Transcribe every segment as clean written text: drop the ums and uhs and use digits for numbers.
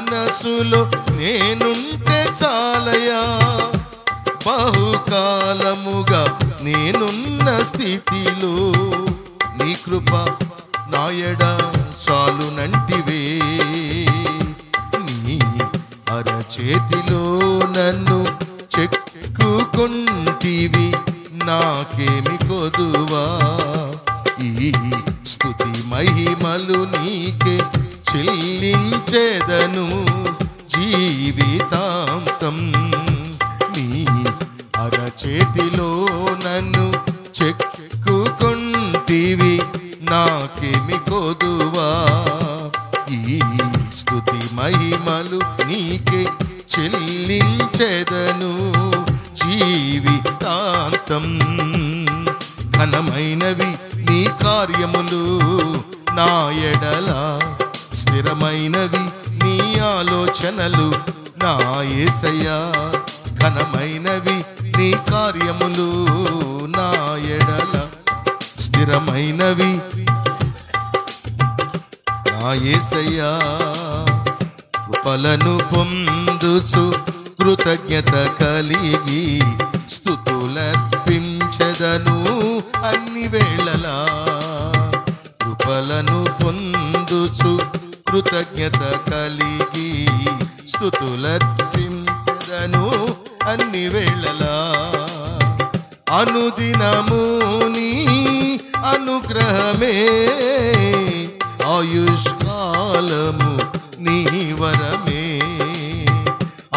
మనసులో నేనుంటే చాలయా, బహుకాలముగా నేనున్న స్థితిలో నీ కృప నాయడ చాలునంటివే. నీ అరచేతిలో నన్ను చెక్కుకుంటివి, నాకేమి కొదువా. ఈ స్తుతి మహిమలు నీకే చెల్లించెదను జీవితాంతం. నీ అరచేతిలో నన్ను చెక్కుకుంటివి, నాకేమి కొదువా. ఈ స్తుతి మహిమలు నీకే చెల్లించెదను జీవితాంతం. ఘనమైనవి నీ కార్యములు నా ఎడల, స్థిరమైనవి నీ ఆలోచనలు నా యేసయ్యా. ఘనమైనవి నీ కార్యములు నా ఎడల, స్థిరమైనవి నా యేసయ్యా. కృపలను పొందుచు కృతజ్ఞత కలిగి స్తుతులర్పించెదను అన్ని వేళలా. కృపలను పొందుచు కృతజ్ఞత కలిగి స్తుతులర్పించెదను అన్ని వేళలా. అనుదినము నీ అనుగ్రహమే, ఆయుష్కాలము నీ వరమే.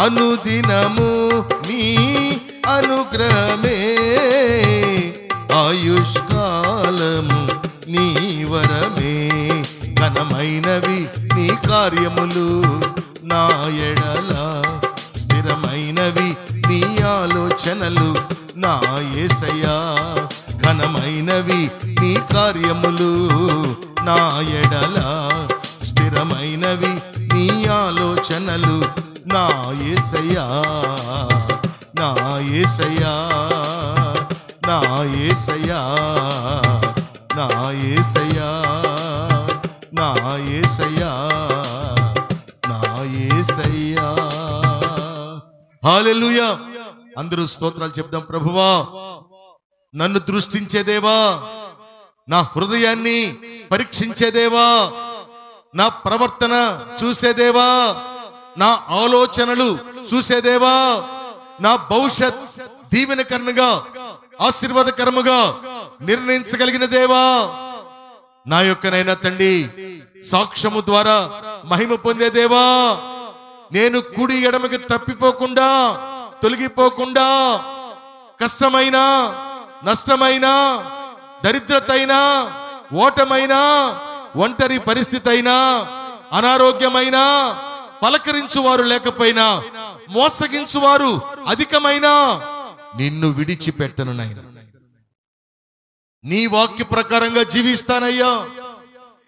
అనుదినము నీ అనుగ్రహమే, ఆయుష్కాలము నీ వరమే. ఘనమైనవి నీ కార్యములు నా ఎడల, స్థిరమైనవి నీ ఆలోచనలు నా యేసయ్యా. ఘనమైనవి నీ కార్యములు నా ఎడల, స్థిరమైనవి నీ ఆలోచనలు నా యేసయ్యా. నా యేసయ్యా, నా యేసయ్యా, నా యేసయ్యా, నా యేసయ్యా, నా యేసయ్యా. హల్లెలూయా. అందరూ స్తోత్రాలు చెప్దాం. ప్రభువా, నన్ను దృష్టించేదేవా, నా హృదయాన్ని పరీక్షించేదేవా, నా ప్రవర్తన చూసేదేవా, నా ఆలోచనలు చూసేదేవా, నా భవిష్యత్ దీవెనకరంగా ఆశీర్వాదకరముగా నిర్ణయించగలిగిన దేవా. నా యొక్కనైనా తండ్రి సాక్ష్యము ద్వారా మహిమ పొందే దేవా, నేను కుడి ఎడమకి తప్పిపోకుండా, తొలగిపోకుండా, కష్టమైనా, నష్టమైనా, దరిద్రతైనా, ఓటమైనా, ఒంటరి పరిస్థితి అయినా, అనారోగ్యమైనా, పలకరించువారు లేకపోయినా, మోసగించువారు అధికమైనా నిన్ను విడిచిపెట్టను నాయనా. నీ వాక్య ప్రకారంగా జీవిస్తానయ్యా.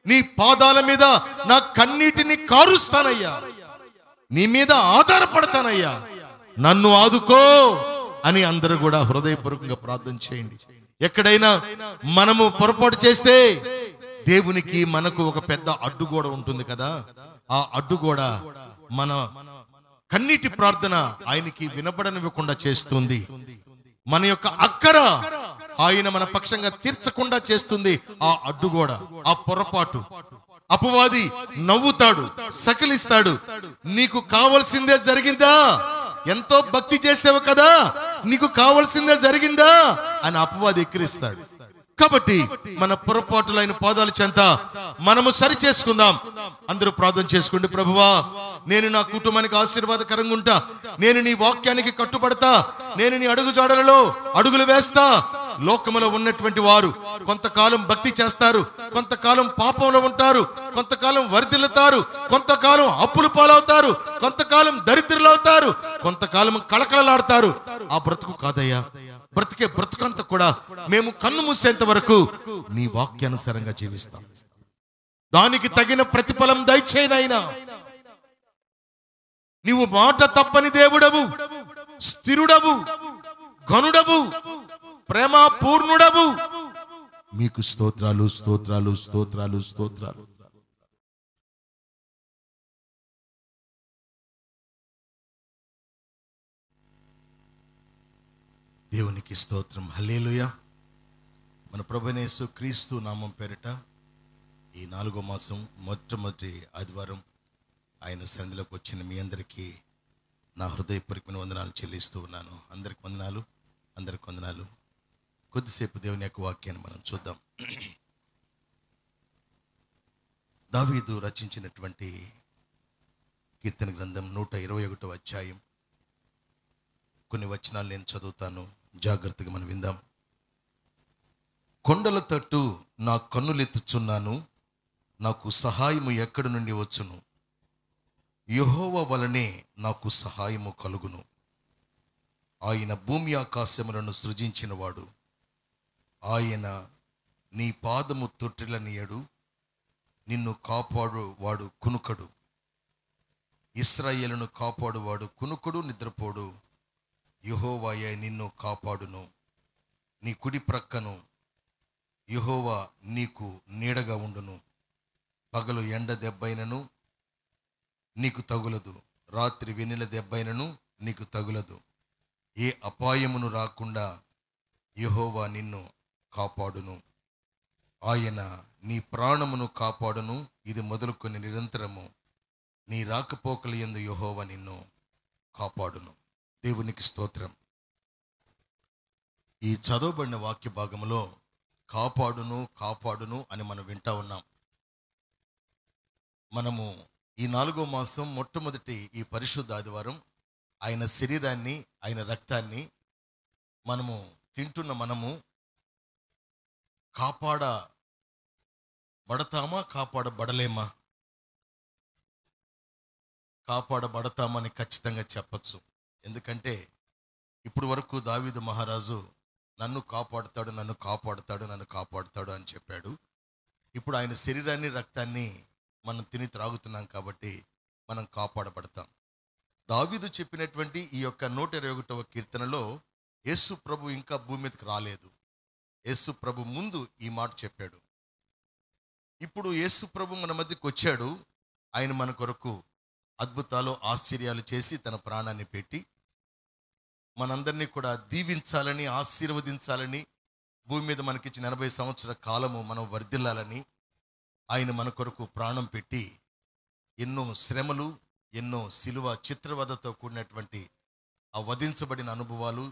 నీ పాదాల మీద నా కన్నీటిని కారుస్తానయ్యా. నీ మీద ఆధారపడతానయ్యా. నన్ను ఆదుకో అని అందరూ కూడా హృదయపూర్వకంగా ప్రార్థన చేయండి. ఎక్కడైనా మనము పొరపాటు చేస్తే దేవునికి మనకు ఒక పెద్ద అడ్డుగోడ ఉంటుంది కదా. ఆ అడ్డుగోడ మన కన్నీటి ప్రార్థన ఆయనకి వినబడనివ్వకుండా చేస్తుంది. మన యొక్క అక్కర ఆయన మన పక్షంగా తీర్చకుండా చేస్తుంది ఆ అడ్డుగోడ, ఆ పొరపాటు. అపవాది నవ్వుతాడు, సకిలిస్తాడు. నీకు కావలసిందే జరిగిందా, ఎంతో భక్తి చేసావు కదా, నీకు కావలసిందే జరిగిందా అని అపవాది ఎక్కిరిస్తాడు. కాబట్టి మన పొరపాటులైన పాదాల చెంత మనము సరి చేసుకుందాం. అందరూ ప్రార్థన చేసుకోండి. ప్రభువా, నేను నా కుటుంబానికి ఆశీర్వాదకరంగా ఉంటా, నేను నీ వాక్యానికి కట్టుబడతా, నేను నీ అడుగు జాడలలో అడుగులు వేస్తా. లోకములో ఉన్నటువంటి వారు కొంతకాలం భక్తి చేస్తారు, కొంతకాలం పాపంలో ఉంటారు, కొంతకాలం వర్ధిల్లుతారు, కొంతకాలం అప్పులు పాలవుతారు, కొంతకాలం దరిద్రులు అవుతారు, కొంతకాలం కళకళలాడతారు. ఆ బ్రతుకు కాదయ్యా. బ్రతికే బ్రతుకంతా కూడా మేము కన్ను మూసేంత వరకు నీ వాక్యానుసారంగా జీవిస్తాం. దానికి తగిన ప్రతిఫలం దయచేయనైనా. నీవు మాట తప్పని దేవుడవు, స్థిరుడవు, ఘనుడవు, ప్రేమ పూర్ణుడవు. మీకు స్తోత్రాలు, స్తోత్రాలు, స్తోత్రాలు, స్తోత్రాలు. దేవునికి స్తోత్రం. హల్లెలూయా. మన ప్రభువైన యేసు క్రీస్తు నామం పేరిట ఈ 4వ మాసం మొట్టమొదటి ఆదివారం ఆయన సన్నిధిలోకి వచ్చిన మీ అందరికీ నా హృదయపూర్వకమైన వందనాలు చెల్లిస్తూ ఉన్నాను. అందరికి వందనాలు. కొద్దిసేపు దేవుని యొక్క వాక్యాన్ని మనం చూద్దాం. దావీదు రచించినటువంటి కీర్తన గ్రంథం 121వ అధ్యాయం కొన్ని వచనాలు నేను చదువుతాను, జాగ్రత్తగా మనం విందాం. కొండల తట్టు నా కన్నులెత్తుచున్నాను, నాకు సహాయము ఎక్కడి నుండి వచ్చును? యెహోవా వలనే నాకు సహాయము కలుగును. ఆయన భూమి ఆకాశములను సృజించినవాడు. ఆయన నీ పాదము తొట్టిలనియడు, నిన్ను కాపాడువాడు కునుకడు. ఇశ్రాయేలును కాపాడువాడు కునుకడు, నిద్రపోడు. యెహోవాయే నిన్ను కాపాడును. నీ కుడి ప్రక్కను యెహోవా నీకు నీడగా ఉండును. పగలు ఎండ దెబ్బైనను నీకు తగులదు, రాత్రి వెన్నెల దెబ్బైనను నీకు తగులదు. ఏ అపాయమును రాకుండా యెహోవా నిన్ను కాపాడును. ఆయన నీ ప్రాణమును కాపాడును. ఇది మొదలుకొని నిరంతరము నీ రాకపోకల యందు యెహోవా నిన్ను కాపాడును. దేవునికి స్తోత్రం. ఈ చదవబడిన వాక్య భాగంలో కాపాడును అని మనం వింటా ఉన్నాం. మనము ఈ 4వ మాసం మొట్టమొదటి ఈ పరిశుద్ధ ఆదివారం ఆయన శరీరాన్ని, ఆయన రక్తాన్ని మనము తింటున్న మనము కాపాడబడతామా, కాపాడబడలేమా? కాపాడబడతామని ఖచ్చితంగా చెప్పచ్చు. ఎందుకంటే ఇప్పుడు వరకు దావీదు మహారాజు నన్ను కాపాడుతాడు అని చెప్పాడు. ఇప్పుడు ఆయన శరీరాన్ని, రక్తాన్ని మనం తిని త్రాగుతున్నాం కాబట్టి మనం కాపాడబడతాం. దావీదు చెప్పినటువంటి ఈ యొక్క 121వ కీర్తనలో యేసు ప్రభు ఇంకా భూమి మీదకి రాలేదు. యేసు ప్రభు ముందు ఈ మాట చెప్పాడు. ఇప్పుడు యేసు ప్రభు మన మధ్యకి వచ్చాడు. ఆయన మన కొరకు అద్భుతాలు, ఆశ్చర్యాలు చేసి తన ప్రాణాన్ని పెట్టి మనందరినీ కూడా దీవించాలని, ఆశీర్వదించాలని, భూమి మీద మనకిచ్చిన 80 సంవత్సరాల కాలము మనం వర్ధిల్లాలని ఆయన మన కొరకు ప్రాణం పెట్టి ఎన్నో శ్రమలు, ఎన్నో శిలువ చిత్రవధతో కూడినటువంటి ఆ వధించబడిన అనుభవాలు,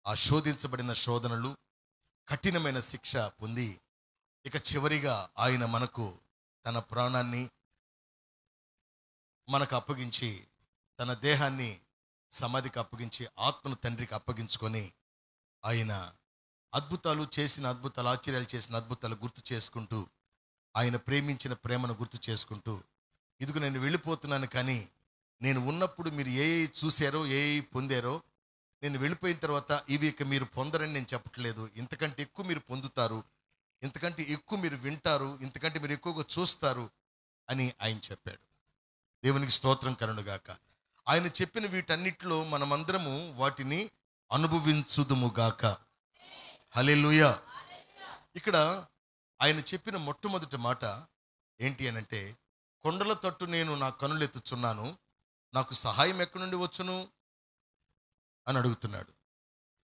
ఆ శోధించబడిన శోధనలు, కఠినమైన శిక్ష పొంది ఇక చివరిగా ఆయన మనకు తన ప్రాణాన్ని మనకు అప్పగించి, తన దేహాన్ని సమాధికి అప్పగించి, ఆత్మను తండ్రికి అప్పగించుకొని ఆయన ఆశ్చర్యాలు చేసిన అద్భుతాలు గుర్తు చేసుకుంటూ, ఆయన ప్రేమించిన ప్రేమను గుర్తు చేసుకుంటూ, ఇదిగో నేను వెళ్ళిపోతున్నాను, కానీ నేను ఉన్నప్పుడు మీరు ఏ చూశారో, ఏ పొందారో, నేను వెళ్ళిపోయిన తర్వాత ఇవి ఇక మీరు పొందరని నేను చెప్పట్లేదు. ఇంతకంటే ఎక్కువ మీరు పొందుతారు, ఇంతకంటే ఎక్కువ మీరు వింటారు, ఇంతకంటే మీరు ఎక్కువగా చూస్తారు అని ఆయన చెప్పాడు. దేవునికి స్తోత్రం కలుగునుగాక. ఆయన చెప్పిన వీటన్నిటిలో మనమందరము వాటిని అనుభవించుదుముగాక. హల్లెలూయా. ఇక్కడ ఆయన చెప్పిన మొట్టమొదటి మాట ఏంటి అనంటే, కొండల తట్టు నేను నా కనులెత్తుచున్నాను, నాకు సహాయం ఎక్కడి నుండి వచ్చును అని అడుగుతున్నాడు.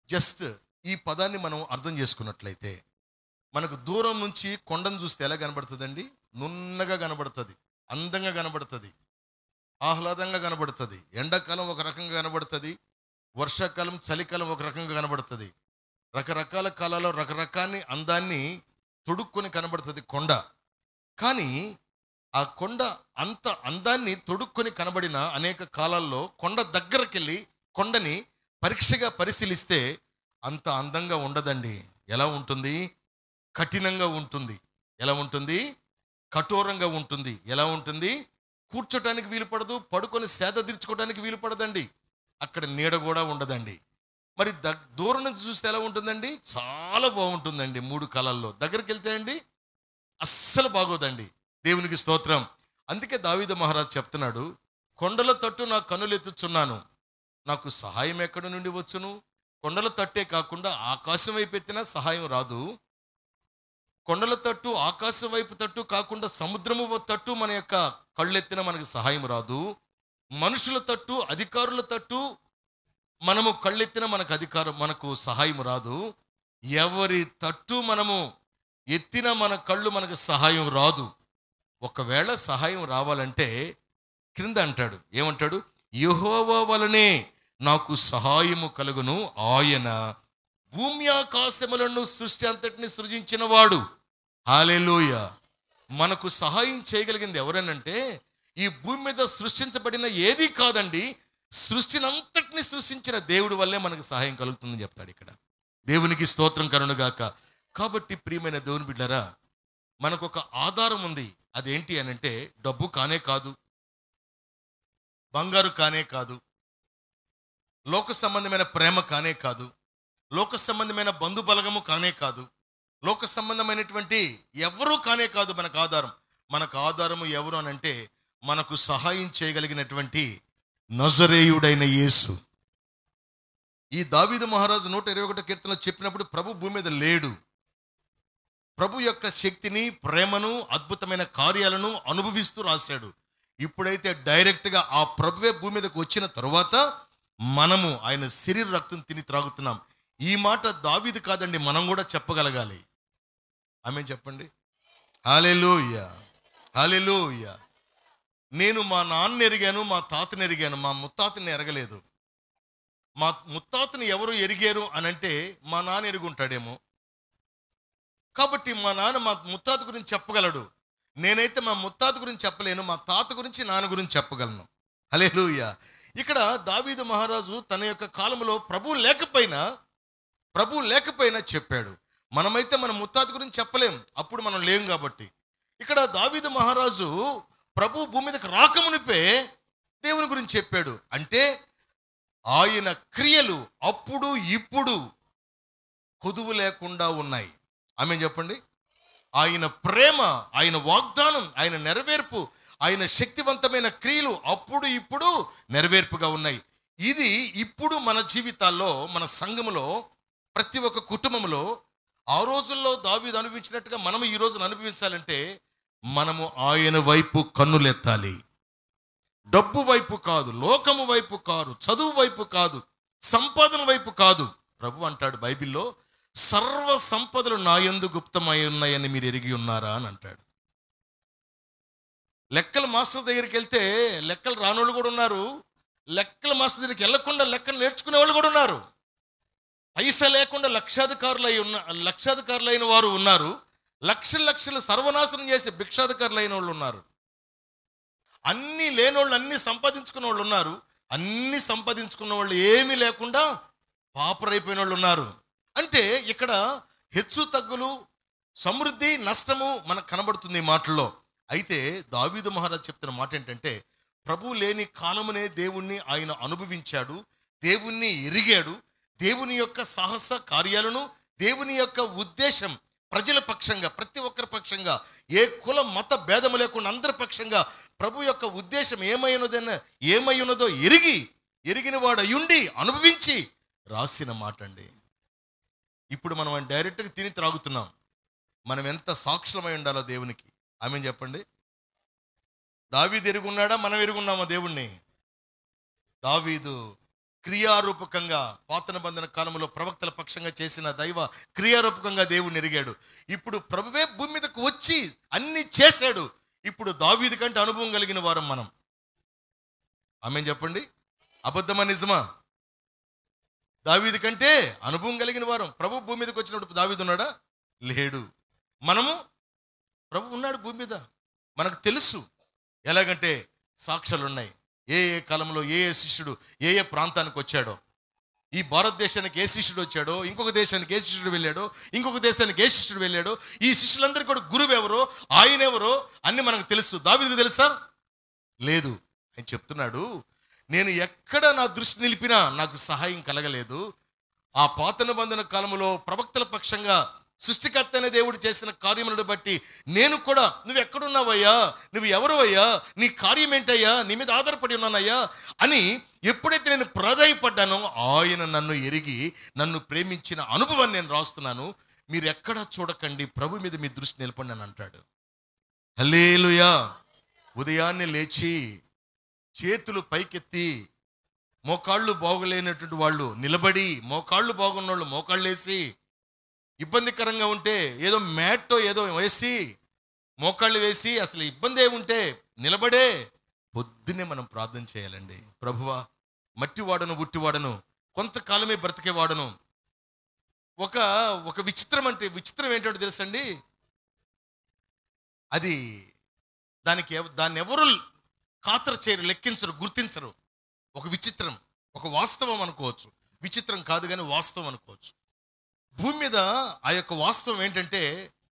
జస్ట్ ఈ పదాన్ని మనం అర్థం చేసుకున్నట్లయితే మనకు దూరం నుంచి కొండను చూస్తే ఎలా కనబడుతుందండి? నున్నగా కనబడుతుంది, అందంగా కనబడుతుంది, ఆహ్లాదంగా కనబడుతుంది. ఎండాకాలం ఒక రకంగా కనబడుతుంది, వర్షాకాలం, చలికాలం ఒక రకంగా కనబడుతుంది. రకరకాల కాలాల్లో రకరకాల అందాన్ని తొడుక్కొని కనబడుతుంది కొండ. కానీ ఆ కొండ అంత అందాన్ని తొడుక్కొని కనబడిన అనేక కాలాల్లో కొండ దగ్గరకెళ్ళి కొండని పరీక్షగా పరిశీలిస్తే అంత అందంగా ఉండదండి. ఎలా ఉంటుంది? కఠినంగా ఉంటుంది. ఎలా ఉంటుంది? కఠోరంగా ఉంటుంది. ఎలా ఉంటుంది? కూర్చోటానికి వీలు పడదు, పడుకొని సేద తీర్చుకోవడానికి వీలు పడదండి. అక్కడ నీడ కూడా ఉండదండి. మరి దూరం నుంచి చూస్తే ఎలా ఉంటుందండి? చాలా బాగుంటుందండి 3 కాలాల్లో. దగ్గరికి వెళ్తే అండి అస్సలు బాగోదండి. దేవునికి స్తోత్రం. అందుకే దావీదు మహారాజు చెప్తున్నాడు, కొండల తట్టు నా కన్నులెత్తుచున్నాను, నాకు సహాయం ఎక్కడి నుండి వచ్చును? కొండల తట్టే కాకుండా ఆకాశం వైపు ఎత్తినా సహాయం రాదు. కొండల తట్టు, ఆకాశం వైపు తట్టు కాకుండా సముద్రము తట్టు మన యొక్క కళ్ళెత్తిన మనకు సహాయం రాదు. మనుషుల తట్టు, అధికారుల తట్టు, మనము కళ్ళెత్తిన మనకు అధికారం, మనకు సహాయం రాదు. ఎవరి తట్టు మనము ఎత్తిన మన కళ్ళు మనకు సహాయం రాదు. ఒకవేళ సహాయం రావాలంటే క్రింద అంటాడు, ఏమంటాడు? యెహోవా వలనే నాకు సహాయము కలుగును, ఆయన భూమి ఆకాశములను సృష్టి అంతటిని సృజించిన వాడు. హల్లెలూయా. మనకు సహాయం చేయగలిగింది ఎవరనంటే ఈ భూమి మీద సృష్టించబడిన ఏది కాదండి, సృష్టిని అంతటిని సృష్టించిన దేవుడి వల్లే మనకు సహాయం కలుగుతుందని చెప్తాడు ఇక్కడ. దేవునికి స్తోత్రం కలుగునుగాక. కాబట్టి ప్రియమైన దేవుని బిడ్డలారా, మనకు ఒక ఆధారం ఉంది. అదేంటి అనంటే డబ్బు కానే కాదు, బంగారు కానే కాదు, లోక సంబంధమైన ప్రేమ కానే కాదు, లోక సంబంధమైన బంధు బలగము కానే కాదు, లోక సంబంధమైనటువంటి ఎవరూ కానే కాదు. మనకు ఆధారం, మనకు ఆధారము ఎవరు అనంటే మనకు సహాయం చేయగలిగినటువంటి నజరేయుడైన యేసు. ఈ దావీదు మహారాజు 121 కీర్తనలో చెప్పినప్పుడు ప్రభు భూమి మీద లేడు. ప్రభు యొక్క శక్తిని, ప్రేమను, అద్భుతమైన కార్యాలను అనుభవిస్తూ రాశాడు. ఇప్పుడైతే డైరెక్ట్గా ఆ ప్రభువే భూమి మీదకి వచ్చిన తరువాత మనము ఆయన శరీర రక్తం తిని త్రాగుతున్నాం. ఈ మాట దావీదు కాదండి, మనం కూడా చెప్పగలగాలి. ఆమేన్ చెప్పండి. హల్లెలూయా, హల్లెలూయా. నేను మా నాన్నని ఎరిగాను, మా తాతని ఎరిగాను, మా ముత్తాతని ఎరగలేదు. మా ముత్తాతని ఎవరు ఎరిగారు అనంటే మా నాన్న ఎరుగుంటాడేమో. కాబట్టి మా నాన్న మా ముత్తాత గురించి చెప్పగలడు. నేనైతే మా ముత్తాత గురించి చెప్పలేను, మా తాత గురించి, నాన్న గురించి చెప్పగలను. హల్లెలూయా. ఇక్కడ దావీదు మహారాజు తన యొక్క కాలంలో ప్రభు లేకపోయినా చెప్పాడు. మనమైతే మన ముత్తాత గురించి చెప్పలేం, అప్పుడు మనం లేం కాబట్టి. ఇక్కడ దావీదు మహారాజు ప్రభు భూమి మీదకి రాకమునిపే దేవుని గురించి చెప్పాడు. అంటే ఆయన క్రియలు అప్పుడు ఇప్పుడు కొదువు లేకుండా ఉన్నాయి. ఆమేన్ చెప్పండి. ఆయన ప్రేమ, ఆయన వాగ్దానం, ఆయన నెరవేర్పు, ఆయన శక్తివంతమైన క్రియలు అప్పుడు ఇప్పుడు నెరవేర్పుగా ఉన్నాయి. ఇది ఇప్పుడు మన జీవితాల్లో, మన సంఘములో, ప్రతి ఒక్క కుటుంబంలో ఆ రోజుల్లో దావీదు అనుభవించినట్టుగా మనము ఈ రోజున అనుభవించాలంటే మనము ఆయన వైపు కన్నులెత్తాలి. డబ్బు వైపు కాదు, లోకము వైపు కాదు, చదువు వైపు కాదు, సంపాదన వైపు కాదు. ప్రభు అంటాడు బైబిల్లో, సర్వ సంపదలు నా యందు గుప్తమై ఉన్నాయని మీరు ఎరిగి ఉన్నారా అని అంటాడు. లెక్కల మాస్టర్ దగ్గరికి వెళ్తే లెక్కలు రానోళ్ళు కూడా ఉన్నారు, లెక్కల మాస్టర్ దగ్గరికి వెళ్లకుండా లెక్కలు నేర్చుకునే వాళ్ళు కూడా ఉన్నారు. పైసా లేకుండా లక్షాధికారులైన వారు ఉన్నారు, లక్షలు సర్వనాశనం చేసి భిక్షాధికారులైన వాళ్ళు ఉన్నారు. అన్నీ లేనోళ్ళు అన్నీ సంపాదించుకున్న వాళ్ళు ఉన్నారు, అన్నీ సంపాదించుకున్న వాళ్ళు ఏమీ లేకుండా పాపరైపోయిన వాళ్ళు ఉన్నారు. అంటే ఇక్కడ హెచ్చు తగ్గులు, సమృద్ధి, నష్టము మనకు కనబడుతుంది ఈ మాటల్లో. అయితే దావీదు మహారాజు చెప్తున్న మాట ఏంటంటే ప్రభు లేని కాలమునే దేవుణ్ణి ఆయన అనుభవించాడు, దేవుణ్ణి ఎరిగాడు. దేవుని యొక్క సాహస కార్యాలను, దేవుని యొక్క ఉద్దేశం ప్రజల పక్షంగా, ప్రతి ఒక్కరి పక్షంగా, ఏ కుల మత భేదము లేకుండా అందరి పక్షంగా ప్రభు యొక్క ఉద్దేశం ఏమై ఉన్నదో ఎరిగిన వాడు అయ్యుండి అనుభవించి రాసిన మాట అండి. ఇప్పుడు మనం డైరెక్ట్గా తిని త్రాగుతున్నాం. మనం ఎంత సాక్షులమై ఉండాలో దేవునికి. ఆమేన్ చెప్పండి. దావీదు ఎరుగున్నాడా, మనం ఎరుగున్నామా దేవుణ్ణి? దావీదు క్రియారూపకంగా పాత నిబంధన కాలంలో ప్రవక్తల పక్షంగా చేసిన దైవ క్రియారూపకంగా దేవుణ్ణి ఎరిగాడు. ఇప్పుడు ప్రభువే భూమి మీదకు వచ్చి అన్ని చేశాడు. ఇప్పుడు దావీదు కంటే అనుభవం కలిగిన వారం మనం. ఆమేన్ చెప్పండి. అబద్ధమా నిజమా? దావీదు కంటే అనుభవం కలిగిన వారం. ప్రభు భూమి మీదకి వచ్చినప్పుడు దావీదు ఉన్నాడా? లేడు. మనము, ప్రభు ఉన్నాడు భూమి మీద, మనకు తెలుసు. ఎలాగంటే సాక్ష్యాలు ఉన్నాయి. ఏ కాలంలో ఏ శిష్యుడు ఏ ప్రాంతానికి వచ్చాడో, ఈ భారతదేశానికి ఏ శిష్యుడు వచ్చాడో, ఇంకొక దేశానికి ఏ శిష్యుడు వెళ్ళాడో, ఇంకొక దేశానికి ఏ శిష్యుడు వెళ్ళాడో, ఈ శిష్యులందరికీ కూడా గురువు ఎవరో, ఆయన ఎవరో అన్ని మనకు తెలుసు. దావీదుకు తెలుసా? లేదు. ఆయన చెప్తున్నాడు, నేను ఎక్కడ నా దృష్టి నిలిపినా నాకు సహాయం కలగలేదు. ఆ పాత నిబంధన కాలంలో ప్రవక్తల పక్షంగా సృష్టికర్త అనే దేవుడు చేసిన కార్యములను బట్టి నేను కూడా, నువ్వు ఎక్కడున్నావయ్యా, నువ్వు ఎవరు అయ్యా, నీ కార్యం ఏంటయ్యా, నీ మీద ఆధారపడి ఉన్నానయ్యా అని ఎప్పుడైతే నేను ప్రాధాయపడ్డానో ఆయన నన్ను ఎరిగి నన్ను ప్రేమించిన అనుభవాన్ని నేను రాస్తున్నాను. మీరు ఎక్కడా చూడకండి, ప్రభు మీద మీ దృష్టి నిలపండి అని అంటాడు. హల్లెలూయా. ఉదయాన్నే లేచి చేతులు పైకెత్తి మోకాళ్ళు బాగులేనటువంటి వాళ్ళు నిలబడి, మోకాళ్ళు బాగున్న వాళ్ళు మోకాళ్ళు వేసి, ఇబ్బందికరంగా ఉంటే ఏదో మ్యాట్టో ఏదో వేసి మోకాళ్ళు వేసి, అసలు ఇబ్బంది ఏముంటే నిలబడే పొద్దున్నే మనం ప్రార్థన చేయాలండి. ప్రభువా, మట్టివాడను ఉట్టివాడను, కొంతకాలమే బ్రతికేవాడను. ఒక విచిత్రం ఏంటంటే తెలుసండి, అది దాన్ని ఎవరు ఖాతరు చేయరు, లెక్కించరు, గుర్తించరు. ఒక విచిత్రం, ఒక వాస్తవం అనుకోవచ్చు. విచిత్రం కాదు కానీ వాస్తవం అనుకోవచ్చు. భూమి మీద ఆ యొక్క వాస్తవం ఏంటంటే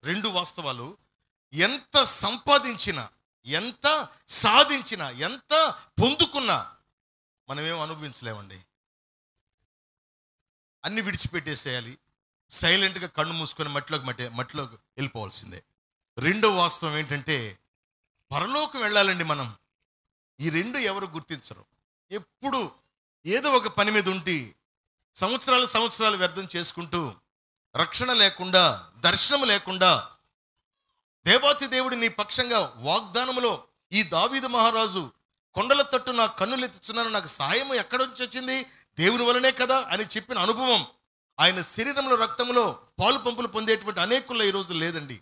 2 వాస్తవాలు. ఎంత సంపాదించినా, ఎంత సాధించినా, ఎంత పొందుకున్నా మనమేం అనుభవించలేమండి. అన్ని విడిచిపెట్టేసేయాలి, సైలెంట్గా కళ్ళు మూసుకొని మట్టిలోకి వెళ్ళిపోవాల్సిందే. 2వ వాస్తవం ఏంటంటే పరలోకం వెళ్ళాలండి మనం. ఈ 2 ఎవరు గుర్తించరు. ఎప్పుడు ఏదో ఒక పని మీద ఉండి సంవత్సరాలు వ్యర్థం చేసుకుంటూ, రక్షణ లేకుండా, దర్శనం లేకుండా, దేవాతి దేవుడు నీ పక్షంగా వాగ్దానములో ఈ దావీదు మహారాజు కొండల తట్టు నా కన్నులెత్తుచున్నాను, నాకు సహాయం ఎక్కడి నుంచి వచ్చింది, దేవుని వలనే కదా అని చెప్పిన అనుభవం ఆయన శరీరంలో, రక్తంలో పాలు పంపులు పొందేటువంటి అనేకుల్లో ఈరోజు లేదండి.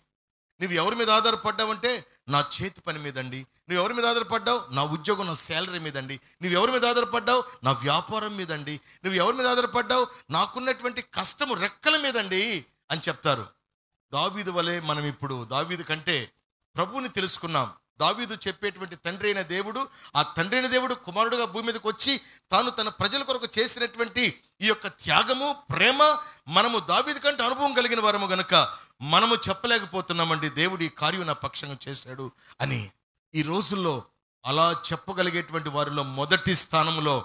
నువ్వు ఎవరి మీద ఆధారపడ్డావంటే నా చేతి పని మీదండి. నువ్వు ఎవరి మీద ఆధారపడ్డావు? నా ఉద్యోగం, నా శాలరీ మీదండి. నువ్వు ఎవరి మీద ఆధారపడ్డావు? నా వ్యాపారం మీదండి. నువ్వు ఎవరి మీద ఆధారపడ్డావు? నాకున్నటువంటి కష్టము రెక్కల మీదండి అని చెప్తారు. దావీదు వలె మనం ఇప్పుడు దావీదు కంటే ప్రభువుని తెలుసుకున్నాం. దావీదు చెప్పేటువంటి తండ్రి అయిన దేవుడు, ఆ తండ్రి అయిన దేవుడు కుమారుడుగా భూమి మీదకి వచ్చి తాను తన ప్రజల కొరకు చేసినటువంటి ఈ యొక్క త్యాగము, ప్రేమ, మనము దావీదు కంటే అనుభవం కలిగిన వారము గనుక మనము చెప్పలేకపోతున్నామండి, దేవుడు ఈ కార్యం నా పక్షంగా చేశాడు అని. ఈ రోజుల్లో అలా చెప్పగలిగేటువంటి వారిలో మొదటి స్థానంలో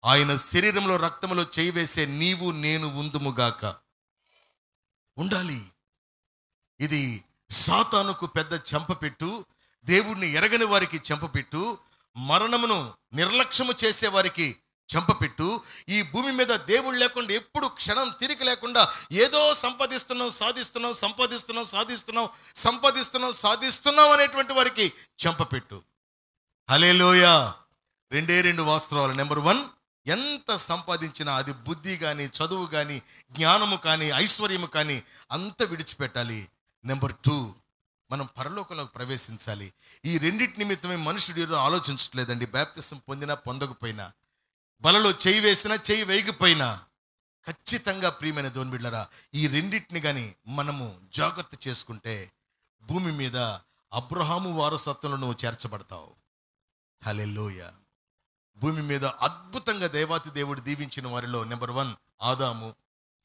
ఆయన శరీరంలో, రక్తంలో చేయి వేసే నీవు నేను ఉందుముగాక ఉండాలి. ఇది సాతానుకు పెద్ద చెంపపెట్టు, దేవుణ్ణి ఎరగని వారికి చెంపపెట్టు, మరణమును నిర్లక్ష్యము చేసే వారికి చెంపపెట్టు. ఈ భూమి మీద దేవుడు లేకుండా ఎప్పుడు క్షణం తిరిగి లేకుండా ఏదో సాధిస్తున్నాం అనేటువంటి వారికి చెంపపెట్టు. హల్లెలూయా. 2 వాస్తవాలు. నెంబర్ 1, ఎంత సంపాదించినా అది బుద్ధి కానీ, చదువు కానీ, జ్ఞానము కానీ, ఐశ్వర్యము కానీ అంత విడిచిపెట్టాలి. నెంబర్ 2, మనం పరలోకంలోకి ప్రవేశించాలి. ఈ 2 నిమిత్తమే మనుషుడు ఆలోచించట్లేదండి. బాప్తిసం పొందినా పొందకపోయినా, బలలో చేయి వేసినా చేయి వేయకపోయినా, ఖచ్చితంగా ప్రియమైన దేవుని బిడ్డలారా, ఈ 2 కానీ మనము జాగ్రత్త చేసుకుంటే భూమి మీద అబ్రహాము వారసత్వంలో నువ్వు చేర్చబడతావు. హల్లెలూయా. భూమి మీద అద్భుతంగా దేవాతి దేవుడు దీవించిన వారిలో నెంబర్ 1 ఆదాము,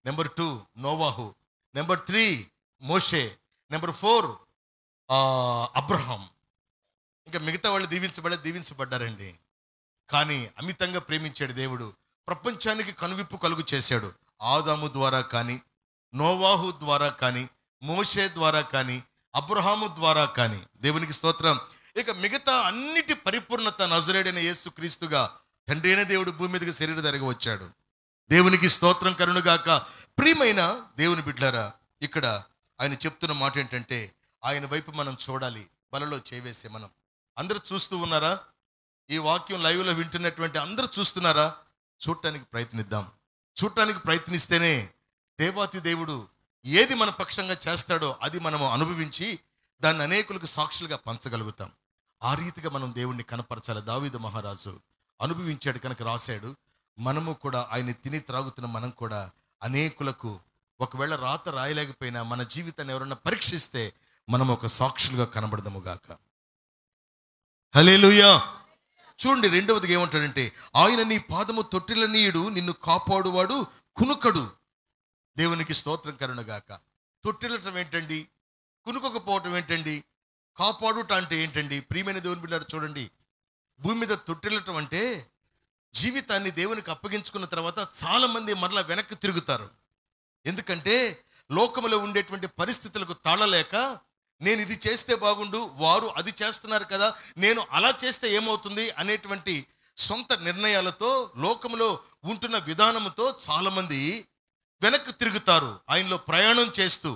నెంబర్ 2 నోవాహు, నెంబర్ 3 మోషే, నెంబర్ 4 అబ్రహాం. ఇంకా మిగతా వాళ్ళు దీవించబడ్డారండి. కానీ అమితంగా ప్రేమించాడు దేవుడు. ప్రపంచానికి కనువిప్పు కలుగు చేశాడు. ఆదాము ద్వారా కానీ, నోవాహు ద్వారా కానీ, మోషే ద్వారా కానీ, అబ్రహాము ద్వారా కానీ. దేవునికి స్తోత్రం. ఇక మిగతా అన్నిటి పరిపూర్ణత నజరేయుడైన యేసు క్రీస్తుగా తండ్రి అయిన దేవుడు భూమి మీదకి శరీరధారిగా వచ్చాడు. దేవునికి స్తోత్రం కలుగునుగాక. ప్రియమైన దేవుని బిడ్డలారా, ఇక్కడ ఆయన చెప్తున్న మాట ఏంటంటే ఆయన వైపు మనం చూడాలి. బలలో చేవేసే మనం అందరూ చూస్తూ ఉన్నారా? ఈ వాక్యం లైవ్లో వింటున్నటువంటి అందరూ చూస్తున్నారా? చూడటానికి ప్రయత్నిద్దాం. చూడటానికి ప్రయత్నిస్తేనే దేవాతి దేవుడు ఏది మన పక్షంగా చేస్తాడో అది మనము అనుభవించి దాన్ని అనేకులకు సాక్షులుగా పంచగలుగుతాం. ఆ రీతిగా మనం దేవుణ్ణి కనపరచాలి. దావీదు మహారాజు అనుభవించాడు కనుక రాశాడు. మనము కూడా ఆయన తిని త్రాగుతున్న మనం కూడా అనేకులకు, ఒకవేళ రాత రాయలేకపోయినా మన జీవితాన్ని ఎవరన్నా పరీక్షిస్తే మనం ఒక సాక్షులుగా కనబడదాము గాక. హల్లెలూయా. చూడండి, 2వదిగా ఏమంటాడంటే ఆయన నీ పాదము తొట్టిల్లనీయుడు, నిన్ను కాపాడువాడు కునుకడు. దేవునికి స్తోత్రం కలుగునుగాక. తొట్టిల్లటం ఏంటండి? కునుకోకపోవటం ఏంటండి? కాపాడుట అంటే ఏంటండి? ప్రియమైన దేవుని బిడ్డలారా, చూడండి, భూమి మీద తొట్టిల్లటం అంటే జీవితాన్ని దేవునికి అప్పగించుకున్న తర్వాత చాలా మంది మరలా వెనక్కి తిరుగుతారు. ఎందుకంటే లోకములో ఉండేటువంటి పరిస్థితులకు తాళలేక, నేను ఇది చేస్తే బాగుండు, వారు అది చేస్తున్నారు కదా, నేను అలా చేస్తే ఏమవుతుంది అనేటువంటి సొంత నిర్ణయాలతో, లోకములో ఉంటున్న విధానంతో చాలామంది వెనక్కి తిరుగుతారు. ఆయనలో ప్రయాణం చేస్తూ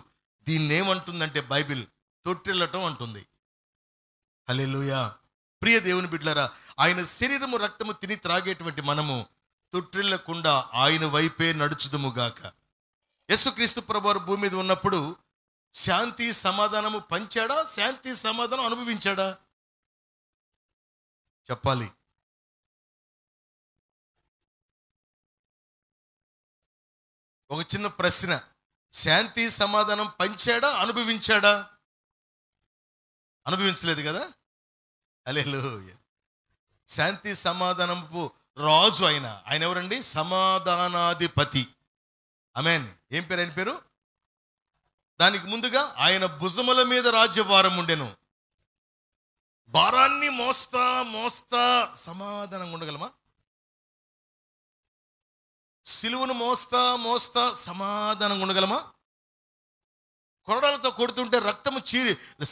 దీన్ని ఏమంటుందంటే బైబిల్ తొట్టిల్లటం అంటుంది. హల్లెలూయా. ప్రియ దేవుని బిడ్డలారా, ఆయన శరీరము రక్తము తిని త్రాగేటువంటి మనము తొట్టిల్లకుండా ఆయన వైపే నడుచుదుముగాక. యేసుక్రీస్తు ప్రభువారు భూమి మీద ఉన్నప్పుడు శాంతి సమాధానము పంచాడా, శాంతి సమాధానం అనుభవించాడా? చెప్పాలి. ఒక చిన్న ప్రశ్న, శాంతి సమాధానం పంచాడా, అనుభవించాడా? అనుభవించలేదు కదా. హల్లెలూయా. శాంతి సమాధానము రాజు ఆయన ఎవరండి? సమాధానాధిపతి. ఆమేన్. ఏం పేరు ఆయన పేరు? దానికి ముందుగా ఆయన భుజముల మీద రాజ్యభారం ఉండెను. భారాన్ని మోస్తా మోస్తా సమాధానంగా ఉండగలమా? సిలువను మోస్తా మోస్తా సమాధానంగా ఉండగలమా? కొరడాలతో కొడుతుంటే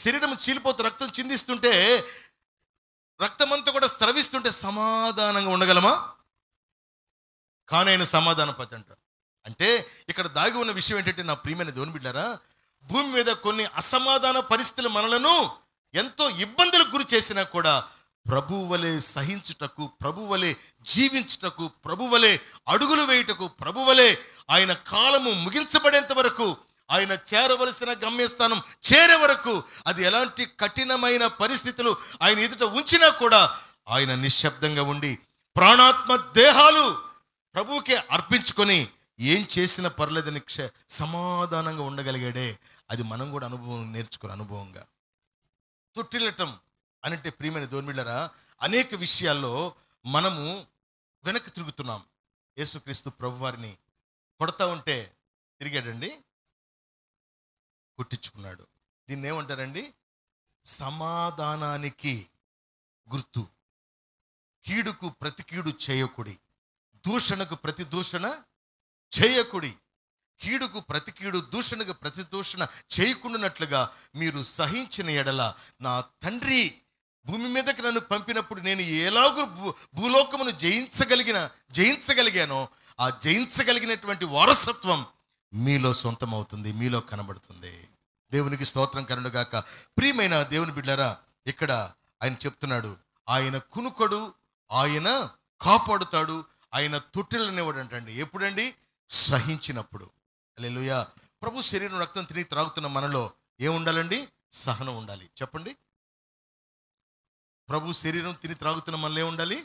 శరీరం చీలిపోతూ రక్తం చిందిస్తుంటే, రక్తమంతా కూడా స్రవిస్తుంటే సమాధానంగా ఉండగలమా? కానీ ఆయన సమాధానపతి అంటారు. అంటే ఇక్కడ దాగి ఉన్న విషయం ఏంటంటే, నా ప్రియమైన దేవుని బిడ్డలారా, భూమి మీద కొన్ని అసమాధాన పరిస్థితులు మనలను ఎంతో ఇబ్బందులకు గురి చేసినా కూడా ప్రభువు వలె సహించుటకు, ప్రభువు వలె జీవించుటకు, ప్రభువు వలె అడుగులు వేయుటకు, ప్రభువు వలె ఆయన కాలము ముగించబడేంత వరకు, ఆయన చేరవలసిన గమ్యస్థానం చేరే వరకు, అది ఎలాంటి కఠినమైన పరిస్థితులు ఆయన ఎదుట ఉంచినా కూడా ఆయన నిశ్శబ్దంగా ఉండి ప్రాణాత్మ దేహాలు ప్రభువుకే అర్పించుకొని ఏం చేసినా పర్లేదని సమాధానంగా ఉండగలిగాడే. అది మనం కూడా నేర్చుకోవాలి అనుభవంగా. తొట్టిల్లటం అంటే ప్రియమైన దేవుని బిడ్డలారా, అనేక విషయాల్లో మనము వెనక్కి తిరుగుతున్నాం. యేసుక్రీస్తు ప్రభువారిని కొడతా ఉంటే తిరిగాడండి, కొట్టించుకున్నాడు. దీన్ని ఏమంటారండి? సమాధానానికి గుర్తు. కీడుకు ప్రతి కీడు చేయకుడి, దూషణకు ప్రతి దూషణ చేయకుడి. కీడుకు ప్రతి కీడు, దూషణకు ప్రతి దూషణ చేయకుండానట్లుగా మీరు సహించిన ఎడల నా తండ్రి భూమి మీదకి నన్ను పంపినప్పుడు నేను ఎలాగూ భూలోకమును జయించగలిగానో ఆ జయించగలిగినటువంటి వారసత్వం మీలో సొంతం అవుతుంది, మీలో కనబడుతుంది. దేవునికి స్తోత్రం కలుగుగాక. ప్రియమైన దేవుని బిడ్డలారా, ఇక్కడ ఆయన చెప్తున్నాడు, ఆయన కునుకొడు, ఆయన కాపాడుతాడు, ఆయన తొట్టిల్లనివ్వడు అంటండి. ఎప్పుడండి? సహించినప్పుడు. హల్లెలూయా. ప్రభు శరీరం రక్తం తిని త్రాగుతున్న మనలో ఏముండాలండి? సహనం ఉండాలి. చెప్పండి. ప్రభు శరీరం తిని త్రాగుతున్న మనలో ఏముండాలి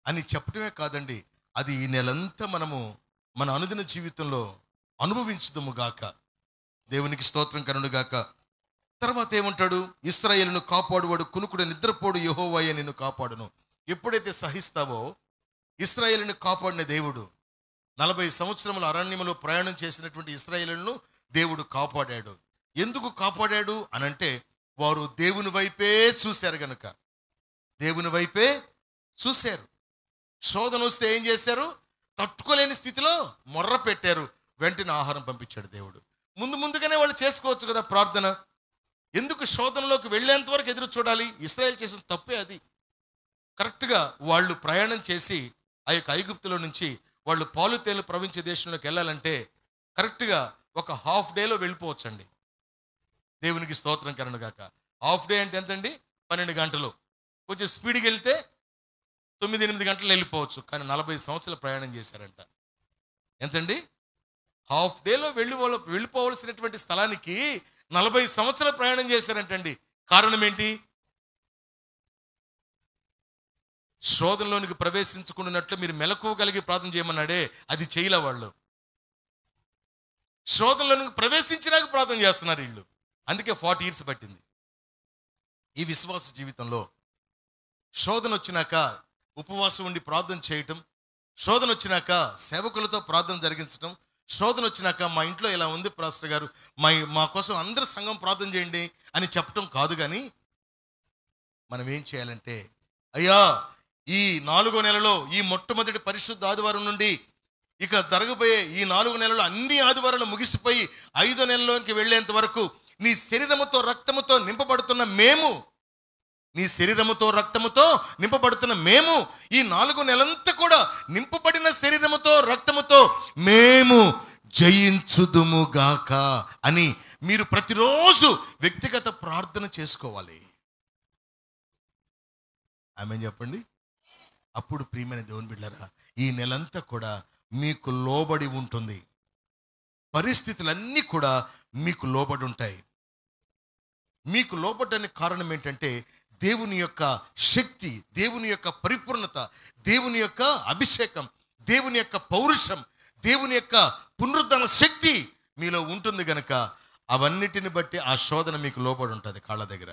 అని చెప్పటమే కాదండి, అది ఈ నెలంతా మనము మన అనుదిన జీవితంలో అనుభవించుదుము గాక. దేవునికి స్తోత్రం కలుగుగాక. తర్వాత ఏమంటాడు? ఇశ్రాయేలును కాపాడువాడు కునుకుడు నిద్రపోడు యెహోవాయే నిన్ను కాపాడును. ఎప్పుడైతే సహిస్తావో, ఇశ్రాయేలును కాపాడిన దేవుడు 40 సంవత్సరముల అరణ్యములో ప్రయాణం చేసినటువంటి ఇశ్రాయేలును దేవుడు కాపాడాడు. ఎందుకు కాపాడాడు అనంటే, వారు దేవుని వైపే చూశారు గనుక. దేవుని వైపే చూశారు. శోధన వస్తే ఏం చేశారు? తట్టుకోలేని స్థితిలో మొర్ర పెట్టారు. వెంటనే ఆహారం పంపించాడు దేవుడు. ముందుగానే వాళ్ళు చేసుకోవచ్చు కదా ప్రార్థన. ఎందుకు శోధనలోకి వెళ్ళేంత వరకు ఎదురు చూడాలి? ఇశ్రాయేలు చేసిన తప్పే అది. కరెక్ట్గా వాళ్ళు ప్రయాణం చేసి ఆ యొక్క ఐగుప్తులో నుంచి వాళ్ళు పాలు తేలు ప్రవహించే దేశంలోకి వెళ్ళాలంటే కరెక్ట్గా ఒక హాఫ్ డేలో వెళ్ళిపోవచ్చండి. దేవునికి స్తోత్రం కలుగుగాక. హాఫ్ డే అంటే ఎంతండి? 12 గంటలు. కొంచెం స్పీడ్కి వెళ్తే 9-8 గంటలు వెళ్ళిపోవచ్చు. కానీ 40 సంవత్సరాలు ప్రయాణం చేశారంట. ఎంతండి? హాఫ్ డేలో వెళ్ళిపోవలసినటువంటి స్థలానికి 40 సంవత్సరాలు ప్రయాణం చేశారంటండి. కారణం ఏంటి? శోధనలోనికి ప్రవేశించుకున్నట్లు మీరు మెలకువ కలిగి ప్రార్థన చేయమన్నాడే, అది చేయలే వాళ్ళు. శోధనలోనికి ప్రవేశించినాక ప్రార్థన చేస్తున్నారు వీళ్ళు. అందుకే 40 years పట్టింది. ఈ విశ్వాస జీవితంలో శోధన వచ్చినాక ఉపవాసం ఉండి ప్రార్థన చేయటం, శోధన వచ్చినాక సేవకులతో ప్రార్థన జరిగించటం, శోధన వచ్చినాక మా ఇంట్లో ఇలా ఉంది పాస్టర్ గారు, మా కోసం అందరు సంఘం ప్రార్థన చేయండి అని చెప్పటం కాదు. కానీ మనం ఏం చేయాలంటే, అయ్యా ఈ 4వ నెలలో ఈ మొట్టమొదటి పరిశుద్ధ ఆదివారం నుండి ఇక జరగబోయే ఈ 4 నెలలు అన్ని ఆదివారాలు ముగిసిపోయి 5వ నెలలోకి వెళ్ళేంత వరకు నీ శరీరముతో రక్తముతో నింపబడుతున్న మేము, నీ శరీరముతో రక్తముతో నింపబడుతున్న మేము ఈ 4 నెలంతా కూడా నింపబడిన శరీరముతో రక్తముతో మేము జయించుదుముగాక అని మీరు ప్రతిరోజు వ్యక్తిగత ప్రార్థన చేసుకోవాలి. ఆమేన్ చెప్పండి. అప్పుడు ప్రియమైన దేవుని బిడ్డలారా, ఈ నెలంతా కూడా మీకు లోబడి ఉంటుంది. పరిస్థితులన్నీ కూడా మీకు లోబడి ఉంటాయి. మీకు లోబడడానికి కారణం ఏంటంటే దేవుని యొక్క శక్తి, దేవుని యొక్క పరిపూర్ణత, దేవుని యొక్క అభిషేకం, దేవుని యొక్క పౌరుషం, దేవుని యొక్క పునరుద్ధరణ శక్తి మీలో ఉంటుంది గనక అవన్నిటిని బట్టి ఆ శోధన మీకు లోబడి ఉంటుంది కాళ్ళ దగ్గర.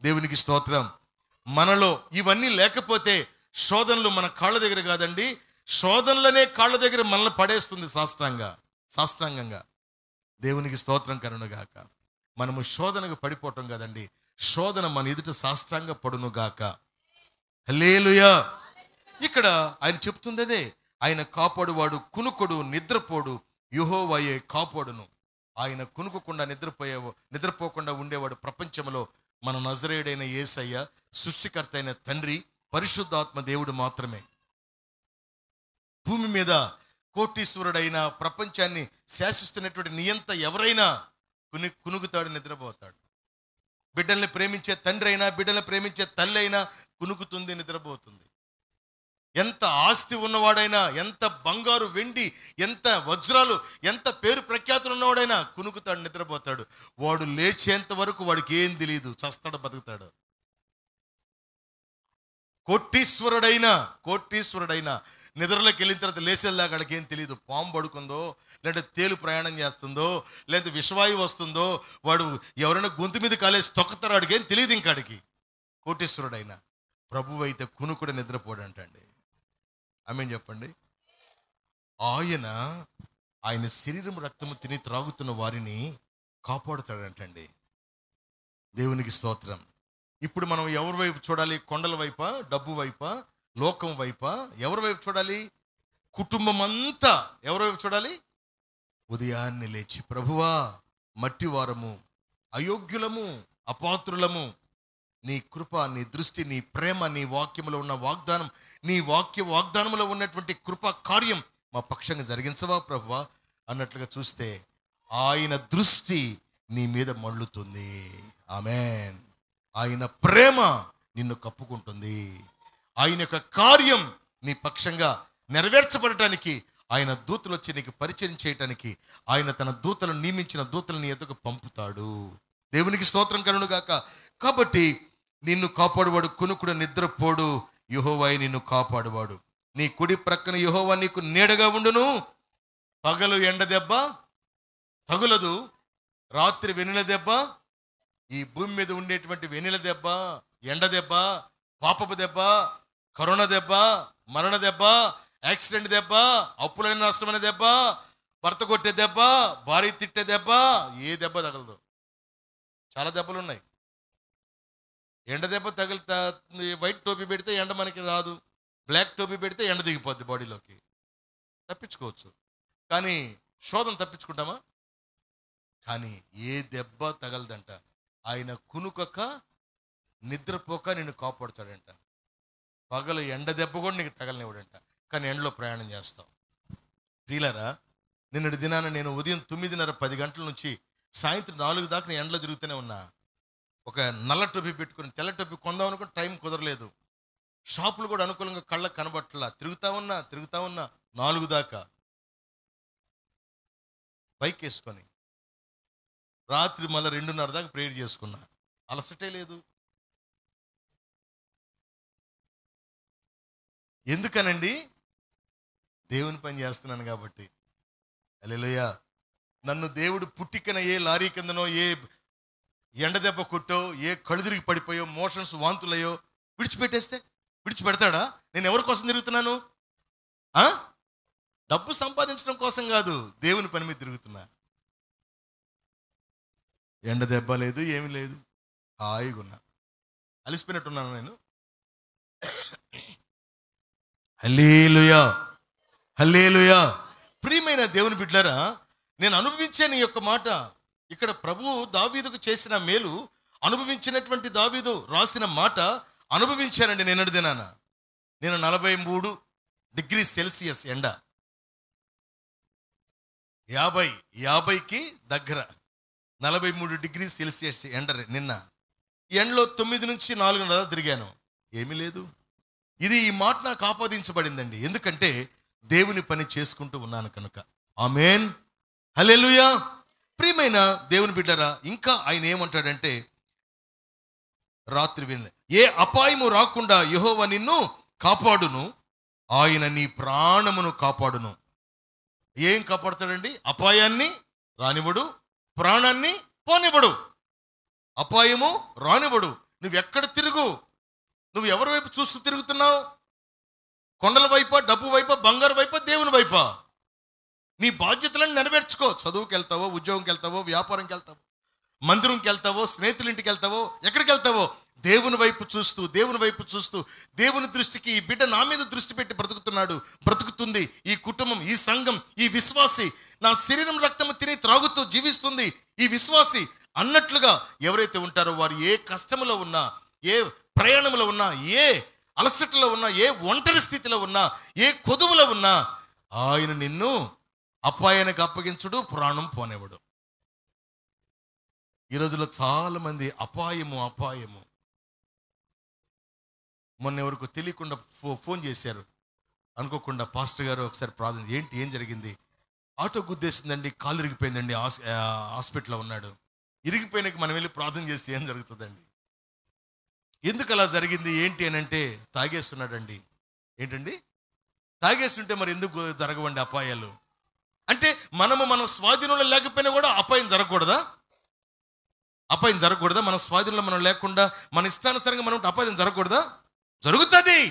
దేవునికి స్తోత్రం. మనలో ఇవన్నీ లేకపోతే శోధనలు మన కాళ్ళ దగ్గర కాదండి, శోధనలనే కాళ్ళ దగ్గర మనల్ని పడేస్తుంది సాష్టాంగంగా. దేవునికి స్తోత్రం కలుగునుగాక. మనము శోధనకు పడిపోవటం కదండి, శోధన మన ఎదుట సాష్టాంగ పడునుగాక. హల్లెలూయా. ఇక్కడ ఆయన చెప్తుంది అదే, ఆయన కాపాడువాడు కునుకొడు నిద్రపోడు, యెహోవాయే కాపాడును. ఆయన కునుకోకుండా నిద్రపోకుండా ఉండేవాడు ప్రపంచంలో మన నజరేయుడైన యేసయ్య, సృష్టికర్త అయిన తండ్రి, పరిశుద్ధాత్మ దేవుడు మాత్రమే. భూమి మీద కోటీశ్వరుడైన ప్రపంచాన్ని శాసిస్తున్నటువంటి నియంత ఎవరైనా కునుగుతాడు, నిద్రపోతాడు. బిడ్డల్ని ప్రేమించే తండ్రి అయినా, బిడ్డల్ని ప్రేమించే తల్లి అయినా కునుకుతుంది, నిద్రపోతుంది. ఎంత ఆస్తి ఉన్నవాడైనా, ఎంత బంగారు వెండి, ఎంత వజ్రాలు, ఎంత పేరు ప్రఖ్యాతులు ఉన్నవాడైనా కునుకుతాడు, నిద్రపోతాడు. వాడు లేచేంత వరకు వాడికి ఏం తెలియదు, చస్తాడు బతుకుతాడు. కోటీశ్వరుడైనా నిద్రలోకి వెళ్ళిన తర్వాత లేచేదాకా వాడికి ఏం తెలియదు. పాము పడుకుందో, లేదంటే తేలు ప్రయాణం చేస్తుందో, లేదంటే విషవాయువు వస్తుందో, వాడు ఎవరైనా గొంతు మీద కాలేసి తొక్కుతారో వాడికి ఏం తెలియదు. ఇంకాడికి కోటీశ్వరుడైనా. ప్రభువు అయితే కునుకుడు నిద్రపోడంటండి. ఆమేన్ చెప్పండి. ఆయన శరీరం రక్తము తిని త్రాగుతున్న వారిని కాపాడుతాడంటండి. దేవునికి స్తోత్రం. ఇప్పుడు మనం ఎవరి వైపు చూడాలి? కొండల వైపా, డబ్బు వైపా, లోకం వైపా? ఎవరి వైపు చూడాలి? కుటుంబం అంతా ఎవరి వైపు చూడాలి? ఉదయాన్నే లేచి, ప్రభువా మట్టివారము, అయోగ్యులము, అపాత్రులము, నీ కృప, నీ దృష్టి, నీ ప్రేమ, నీ వాక్యములో ఉన్న వాగ్దానం, నీ వాగ్దానంలో ఉన్నటువంటి కృప కార్యం మా పక్షంగా జరిగించవా ప్రభువా అన్నట్లుగా చూస్తే ఆయన దృష్టి నీ మీద మళ్ళుతుంది. ఆమేన్. ఆయన ప్రేమ నిన్ను కప్పుకుంటుంది. ఆయన యొక్క కార్యం నీ పక్షంగా నెరవేర్చబడటానికి ఆయన దూతలు వచ్చి నీకు పరిచయం చేయటానికి ఆయన తన దూతలను నియమించిన దూతలను నీ ఎదుగు పంపుతాడు. దేవునికి స్తోత్రం కలుగునుగాక. కాబట్టి నిన్ను కాపాడువాడు కునుకుడు నిద్రపోడు, యెహోవాయే నిన్ను కాపాడువాడు. నీ కుడి ప్రక్కన యెహోవా నీకు నీడగా ఉండును. పగలు ఎండ దెబ్బ తగులదు, రాత్రి వెన్నెల దెబ్బ, ఈ భూమి మీద ఉండేటువంటి వెన్నెల దెబ్బ, ఎండ దెబ్బ, పాపపు దెబ్బ, కరోనా దెబ్బ, మరణ దెబ్బ, యాక్సిడెంట్ దెబ్బ, అప్పులైన నష్టమైన దెబ్బ, భర్త కొట్టే దెబ్బ, భార్య తిట్టే దెబ్బ, ఏ దెబ్బ తగలదు. చాలా దెబ్బలు ఉన్నాయి. ఎండ దెబ్బ తగిలితే వైట్ టోపీ పెడితే ఎండ మనకి రాదు, బ్లాక్ టోపీ పెడితే ఎండ దిగిపోద్ది బాడీలోకి, తప్పించుకోవచ్చు. కానీ శోధన తప్పించుకుంటామా? కానీ ఏ దెబ్బ తగలదంట. ఆయన కునుకక నిద్రపోక నిన్ను కాపాడుతాడంట. పగలు ఎండ దెబ్బ కూడా నీకు తగలనివ్వడంట. కానీ ఎండలో ప్రయాణం చేస్తావు. ప్రియులారా, నిన్నటి దినాన నేను ఉదయం 9:30 10 గంటల నుంచి సాయంత్రం 4 దాకా నేను ఎండలో తిరుగుతూనే ఉన్నా. ఒక నల్ల టోపీ పెట్టుకుని తెల్ల టోపీ కొందాం అనుకుని టైం కుదరలేదు. షాపులు కూడా అనుకూలంగా కళ్ళకు కనబట్టలా. తిరుగుతా ఉన్నా 4 దాకా బైక్ వేసుకొని రాత్రి మళ్ళీ 2:30 దాకా ప్రేయర్ చేసుకున్నా. అలసటే లేదు. ఎందుకనండి? దేవుని పని చేస్తున్నాను కాబట్టి. హల్లెలూయా. నన్ను దేవుడు పుట్టికన ఏ లారీ కిందనో, ఏ ఎండ దెబ్బ కొట్టో, ఏ కళ్ళు తిరిగి పడిపోయో, మోషన్స్ వాంతులయ్యో విడిచిపెడతాడా? నేను ఎవరి కోసం తిరుగుతున్నాను? డబ్బు సంపాదించడం కోసం కాదు, దేవుని పని మీద తిరుగుతున్నా. ఎండ దెబ్బ లేదు, ఏమి లేదు, హాయిగా ఉన్నా. అలిసిపోయినట్టున్నాను నేను. హల్లెలూయా, హల్లెలూయా. ప్రియమైన దేవుని బిడ్డలారా, నేను అనుభవించాను ఈ యొక్క మాట. ఇక్కడ ప్రభువు దావీదుకు చేసిన మేలు అనుభవించినటువంటి దావీదు రాసిన మాట అనుభవించానండి. నిన్నటి దినాన నేను 43 డిగ్రీ సెల్సియస్ ఎండ, 50కి దగ్గర 43 డిగ్రీ సెల్సియస్ ఎండ నిన్న. ఎండలో 9 నుంచి 4 తిరిగాను. ఏమీ లేదు. ఈ మాట నాకు ఆపాదించబడిందండి. ఎందుకంటే దేవుని పని చేసుకుంటూ ఉన్నాను కనుక. ఆమేన్, హల్లెలూయా. ప్రియమైన దేవుని బిడ్డరా, ఇంకా ఆయన ఏమంటాడంటే, రాత్రి విన ఏ అపాయము రాకుండా యెహోవా నిన్ను కాపాడును, ఆయన నీ ప్రాణమును కాపాడును. ఏం కాపాడుతాడండి? అపాయాన్ని రానివ్వడు, ప్రాణాన్ని పోనివ్వడు. అపాయము రానివ్వడు. నువ్వెక్కడ తిరుగు, నువ్వు ఎవరి వైపు చూస్తూ తిరుగుతున్నావు? కొండల వైపా, డబ్బు వైపా, బంగారు వైపా, దేవుని వైపా? నీ బాధ్యతలను నెరవేర్చుకో. చదువుకి వెళ్తావో, ఉద్యోగంకి వెళ్తావో, వ్యాపారంకి వెళ్తావో, మందిరంకి వెళ్తావో, స్నేహితులింటికి వెళ్తావో, ఎక్కడికి వెళ్తావో, దేవుని వైపు చూస్తూ, దేవుని వైపు చూస్తూ, దేవుని దృష్టికి ఈ బిడ్డ నా మీద దృష్టి పెట్టి బ్రతుకుతున్నాడు, బ్రతుకుతుంది, ఈ కుటుంబం, ఈ సంఘం, ఈ విశ్వాసి నా శరీరం రక్తము తిని త్రాగుతూ జీవిస్తుంది ఈ విశ్వాసి అన్నట్లుగా ఎవరైతే ఉంటారో వారు ఏ కష్టములో ఉన్నా, ఏ ప్రయాణంలో ఉన్నా, ఏ అలసటలో ఉన్నా, ఏ ఒంటరి స్థితిలో ఉన్నా, ఏ కొదువులో ఉన్నా, ఆయన నిన్ను అపాయానికి అప్పగించుడు, ప్రాణం పోనివ్వడు. ఈ రోజుల్లో చాలా మంది అపాయము. మొన్న ఎవరికి తెలియకుండా ఫోన్ చేశారు, అనుకోకుండా, పాస్టర్ గారు ఒకసారి ప్రార్థన. ఏంటి, ఏం జరిగింది? ఆటో గుద్దేసిందండి, కాలు ఇరిగిపోయిందండి, హాస్పిటల్లో ఉన్నాడు. ఇరిగిపోయినాక మనం వెళ్ళి ప్రార్థన చేస్తే ఏం జరుగుతుందండి? ఎందుకు అలా జరిగింది ఏంటి అని అంటే, తాగేస్తున్నాడండి. ఏంటండి? తాగేస్తుంటే మరి ఎందుకు జరగవండి అపాయాలు? అంటే మన స్వాధీనంలో లేకపోయినా కూడా అపాయం జరగకూడదా? అపాయం జరగకూడదా? మన స్వాధీనంలో మనం లేకుండా మన ఇష్టానుసారంగా మనం అపాయం జరగకూడదా? జరుగుతుంది.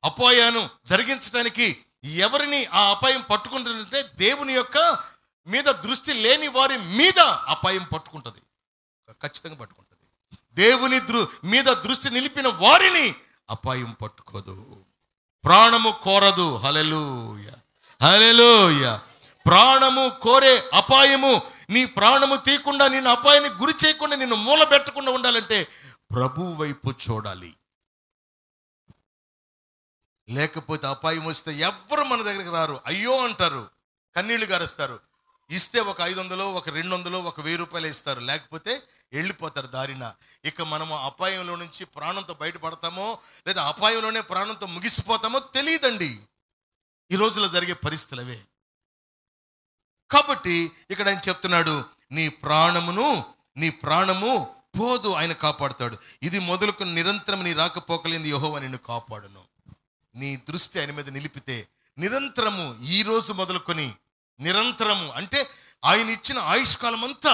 అపాయాన్ని జరిగించడానికి ఎవరిని ఆ అపాయం పట్టుకుంటుందంటే, దేవుని యొక్క మీద దృష్టి లేని వారి మీద అపాయం పట్టుకుంటుంది, ఖచ్చితంగా పట్టుకుంటుంది. దేవుని మీద దృష్టి నిలిపిన వారిని అపాయం పట్టుకోదు, ప్రాణము కోరదు. హల్లెలూయా, హల్లెలూయా. ప్రాణము కోరే అపాయము నీ ప్రాణము తీయకుండా, నిన్ను అపాయానికి గురి చేయకుండా, నిన్ను మూల పెట్టకుండా ఉండాలంటే ప్రభు వైపు చూడాలి. లేకపోతే అపాయం వస్తే ఎవ్వరు మన దగ్గరికి రారు, అయ్యో అంటారు, కన్నీళ్లు గారుస్తారు. ఇస్తే ఒక 500, ఒక 200, ఒక 1000 రూపాయలు ఇస్తారు, లేకపోతే వెళ్ళిపోతారు దారిన. ఇక మనము అపాయంలో నుంచి ప్రాణంతో బయటపడతామో లేదా అపాయంలోనే ప్రాణంతో ముగిసిపోతామో తెలియదండి. ఈ రోజుల్లో జరిగే పరిస్థితులు అవే. కాబట్టి ఇక్కడ ఆయన చెప్తున్నాడు, నీ ప్రాణము పోదు, ఆయన కాపాడుతాడు. ఇది మొదలుకొని నిరంతరం నీ రాకపోకలేంది యెహోవా నిన్ను కాపాడును. నీ దృష్టి ఆయన మీద నిలిపితే నిరంతరము, ఈ రోజు మొదలుకొని నిరంతరము, అంటే ఆయన ఇచ్చిన ఆయుష్కాలం అంతా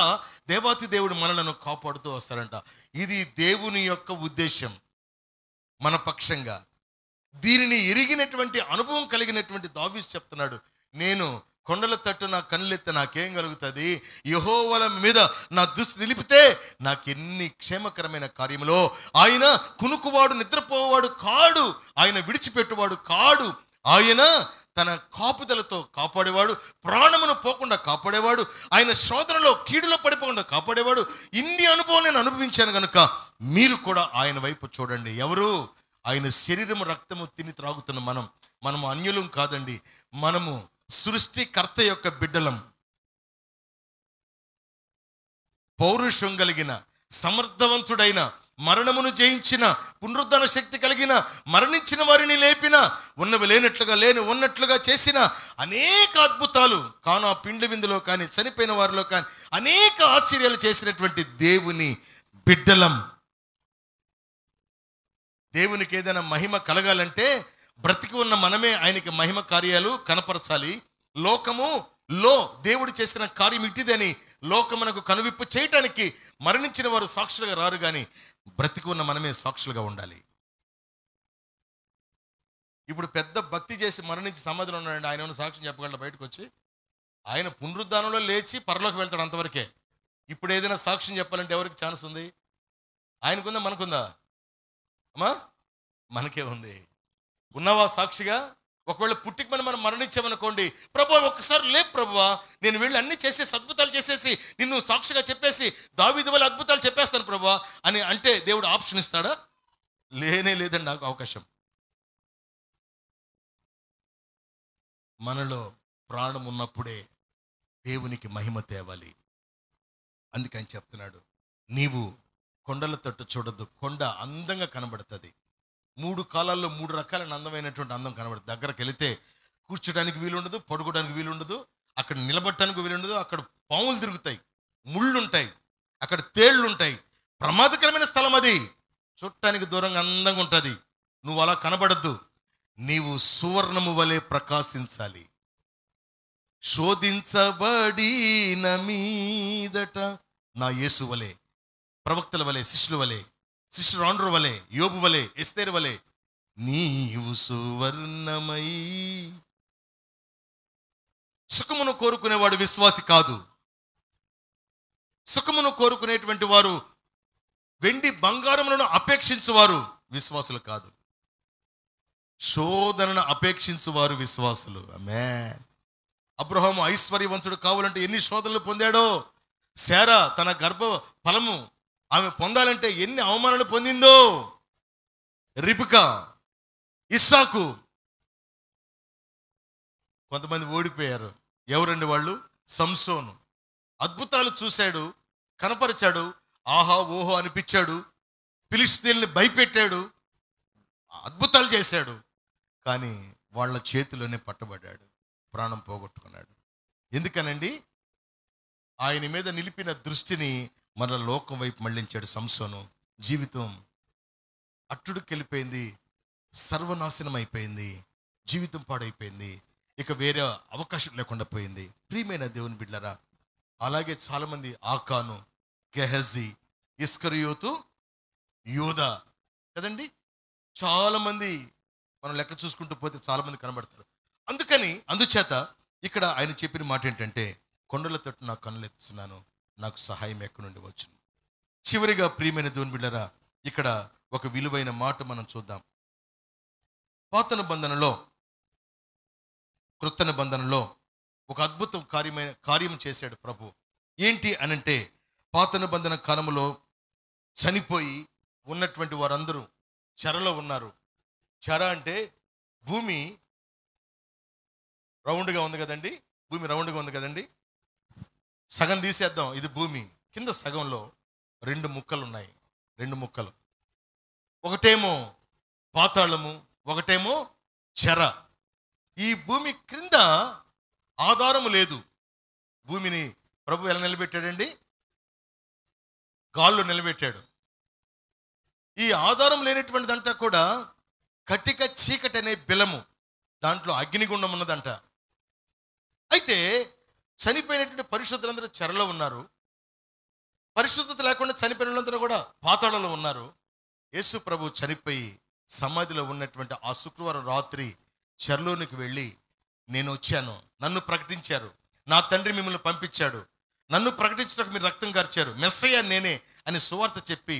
దేవాతి దేవుడు మనలను కాపాడుతూ వస్తారంట. ఇది దేవుని యొక్క ఉద్దేశం మన పక్షంగా. దీనిని ఎరిగినటువంటి అనుభవం కలిగినటువంటి దావీదు చెప్తున్నాడు, నేను కొండల తట్టు నా కన్నులెత్తే నాకేం కలుగుతుంది? యెహోవా మీద నా దృష్టి నిలిపితే నాకెన్ని క్షేమకరమైన కార్యములో. ఆయన కునుకువాడు, నిద్రపోవాడు కాడు, ఆయన విడిచిపెట్టువాడు కాడు, ఆయన తన కాపుదలతో కాపాడేవాడు, ప్రాణమును పోకుండా కాపాడేవాడు, ఆయన శోధనలో కీడులో పడిపోకుండా కాపాడేవాడు. ఇన్ని అనుభవం నేను అనుభవించాను కనుక మీరు కూడా ఆయన వైపు చూడండి. ఎవరు? ఆయన శరీరము రక్తము తిని త్రాగుతున్న మనము అన్యులం కాదండి, మనము సృష్టికర్త యొక్క బిడ్డలం. పౌరుషం కలిగిన, సమర్థవంతుడైన, మరణమును జయించిన, పునరుద్ధరణ శక్తి కలిగిన, మరణించిన వారిని లేపిన, ఉన్నవి లేనట్లుగా లేని ఉన్నట్లుగా చేసిన అనేక అద్భుతాలు, కానా పిండి విందులో కానీ చనిపోయిన వారిలో కానీ అనేక ఆశ్చర్యాలు చేసినటువంటి దేవుని బిడ్డలం. దేవునికి ఏదైనా మహిమ కలగాలంటే బ్రతికి ఉన్న మనమే ఆయనకి మహిమ కార్యాలు కనపరచాలి. లోకములో దేవుడు చేసిన కార్యం ఇటిదని లోకమునకు కనువిప్పు చేయటానికి మరణించిన వారు సాక్షులుగా రారు, కానీ బ్రతికి ఉన్న మనమే సాక్షులుగా ఉండాలి. ఇప్పుడు పెద్ద భక్తి చేసి మరణించి సమాధిలో ఉన్నాడండి, ఆయన ఉన్న సాక్ష్యం చెప్పగలరా? బయటకు వచ్చి ఆయన పునరుద్ధానంలో లేచి పరలోకి వెళ్తాడు, అంతవరకే. ఇప్పుడు ఏదైనా సాక్ష్యం చెప్పాలంటే ఎవరికి ఛాన్స్ ఉంది? ఆయనకుందా, మనకుందా? అమ్మా, మనకే ఉంది. ఉన్నావా సాక్షిగా? ఒకవేళ పుట్టికి మనం మరణించామనుకోండి, ప్రభువా ఒక్కసారి లేపు ప్రభువా, నేను వీళ్ళు అన్ని చేసేసి అద్భుతాలు చేసేసి నిన్ను సాక్షిగా చెప్పేసి దావీదు వల్ల అద్భుతాలు చెప్పేస్తాను ప్రభువా అని అంటే దేవుడు ఆప్షన్ ఇస్తాడా? లేనే లేదండి నాకు అవకాశం. మనలో ప్రాణం ఉన్నప్పుడే దేవునికి మహిమ తేవాలి. అందుకని చెప్తున్నాడు, నీవు కొండల తట్టు చూడొద్దు. కొండ అందంగా కనబడుతుంది, మూడు కాలాల్లో మూడు రకాలైన అందమైనటువంటి అందం కనబడుతుంది. దగ్గరకు వెళితే కూర్చోడానికి వీలుండదు, పడుకోవడానికి వీలుండదు, అక్కడ నిలబడటానికి వీలుండదు, అక్కడ పాములు తిరుగుతాయి, ముళ్ళు ఉంటాయి, అక్కడ తేళ్లు ఉంటాయి. ప్రమాదకరమైన స్థలం అది. చూడటానికి దూరంగా అందంగా ఉంటుంది. నువ్వు అలా కనబడద్దు. నీవు సువర్ణము వలె ప్రకాశించాలి. శోధించబడిన మీదట నా యేసు వలె, ప్రవక్తల వలె, శిష్యుల వలె, శిష్యురాండ్రు వలె, యోబు వలె, ఎస్తేరు వలె నీవు సువర్ణమై. సుఖమును కోరుకునేవాడు విశ్వాసి కాదు. సుఖమును కోరుకునేటువంటి వారు, వెండి బంగారములను అపేక్షించువారు విశ్వాసులు కాదు. శోధనను అపేక్షించువారు విశ్వాసులు. ఆమేన్. అబ్రహాము ఐశ్వర్యవంతుడు కావాలంటే ఎన్ని శోధనలు పొందాడో, శారా తన గర్భ ఫలము ఆమె పొందాలంటే ఎన్ని అవమానాలు పొందిందో, రిబికా, ఇస్సాకు. కొంతమంది ఓడిపోయారు. ఎవరండి వాళ్ళు? సంసోను. అద్భుతాలు చూశాడు, కనపరిచాడు, ఆహా ఓహో అనిపించాడు, ఫిలిష్తీయుల్ని భయపెట్టాడు, అద్భుతాలు చేశాడు. కానీ వాళ్ళ చేతిలోనే పట్టబడ్డాడు, ప్రాణం పోగొట్టుకున్నాడు. ఎందుకనండి? ఆయన మీద నిలిపిన దృష్టిని మన లోకం వైపు మళ్ళించాడు సంసోను. జీవితం అట్టుడికెళ్ళిపోయింది, సర్వనాశనం అయిపోయింది, జీవితం పాడైపోయింది, ఇక వేరే అవకాశం లేకుండా పోయింది. ప్రియమైన దేవుని బిడ్డలారా, అలాగే చాలామంది ఆకాను, గెహజీ, ఇస్కరియోతు, యోధా కదండి. చాలామంది మనం లెక్క చూసుకుంటూ పోతే చాలామంది కనబడతారు. అందుచేత ఇక్కడ ఆయన చెప్పిన మాట ఏంటంటే, కొండల తట్టు నా కన్నులు ఎత్తుతున్నాను, నాకు సహాయం ఎక్కడి నుండి వచ్చును. చివరిగా ప్రియమైన దేవుని బిడ్డలారా, ఇక్కడ ఒక విలువైన మాట మనం చూద్దాం. పాత నిబంధనలో, క్రొత్త నిబంధనలో ఒక అద్భుతం కార్యం చేశాడు ప్రభు. ఏంటి అనంటే, పాత నిబంధన కాలంలో చనిపోయి ఉన్నటువంటి వారందరూ చెరలో ఉన్నారు. చెర అంటే భూమి రౌండ్గా ఉంది కదండి, భూమి రౌండ్గా ఉంది కదండి. సగం తీసేద్దాం, ఇది భూమి. కింద సగంలో రెండు ముక్కలు ఉన్నాయి, రెండు ముక్కలు. ఒకటేమో పాతాళము, ఒకటేమో చెర. ఈ భూమి క్రింద ఆధారము లేదు. భూమిని ప్రభు ఎలా నిలబెట్టాడండి? గాల్లో నిలబెట్టాడు. ఈ ఆధారం లేనటువంటిదంతా కూడా కటిక చీకటి అనే బిలము, దాంట్లో అగ్నిగుండం ఉన్నదంట. అయితే చనిపోయినటువంటి పరిశుద్ధులందరూ చెరలో ఉన్నారు, పరిశుద్ధత లేకుండా చనిపోయిన వాళ్ళందరూ కూడా పాతాళంలో ఉన్నారు. యేసు ప్రభు చనిపోయి సమాధిలో ఉన్నటువంటి ఆ శుక్రవారం రాత్రి చెరలోనికి వెళ్ళి, నేను వచ్చాను, నన్ను ప్రకటించారు, నా తండ్రి మిమ్మల్ని పంపించాడు, నన్ను ప్రకటించడానికి మీరు రక్తం కార్చారు, మెస్సయ్య నేనే అని సువార్త చెప్పి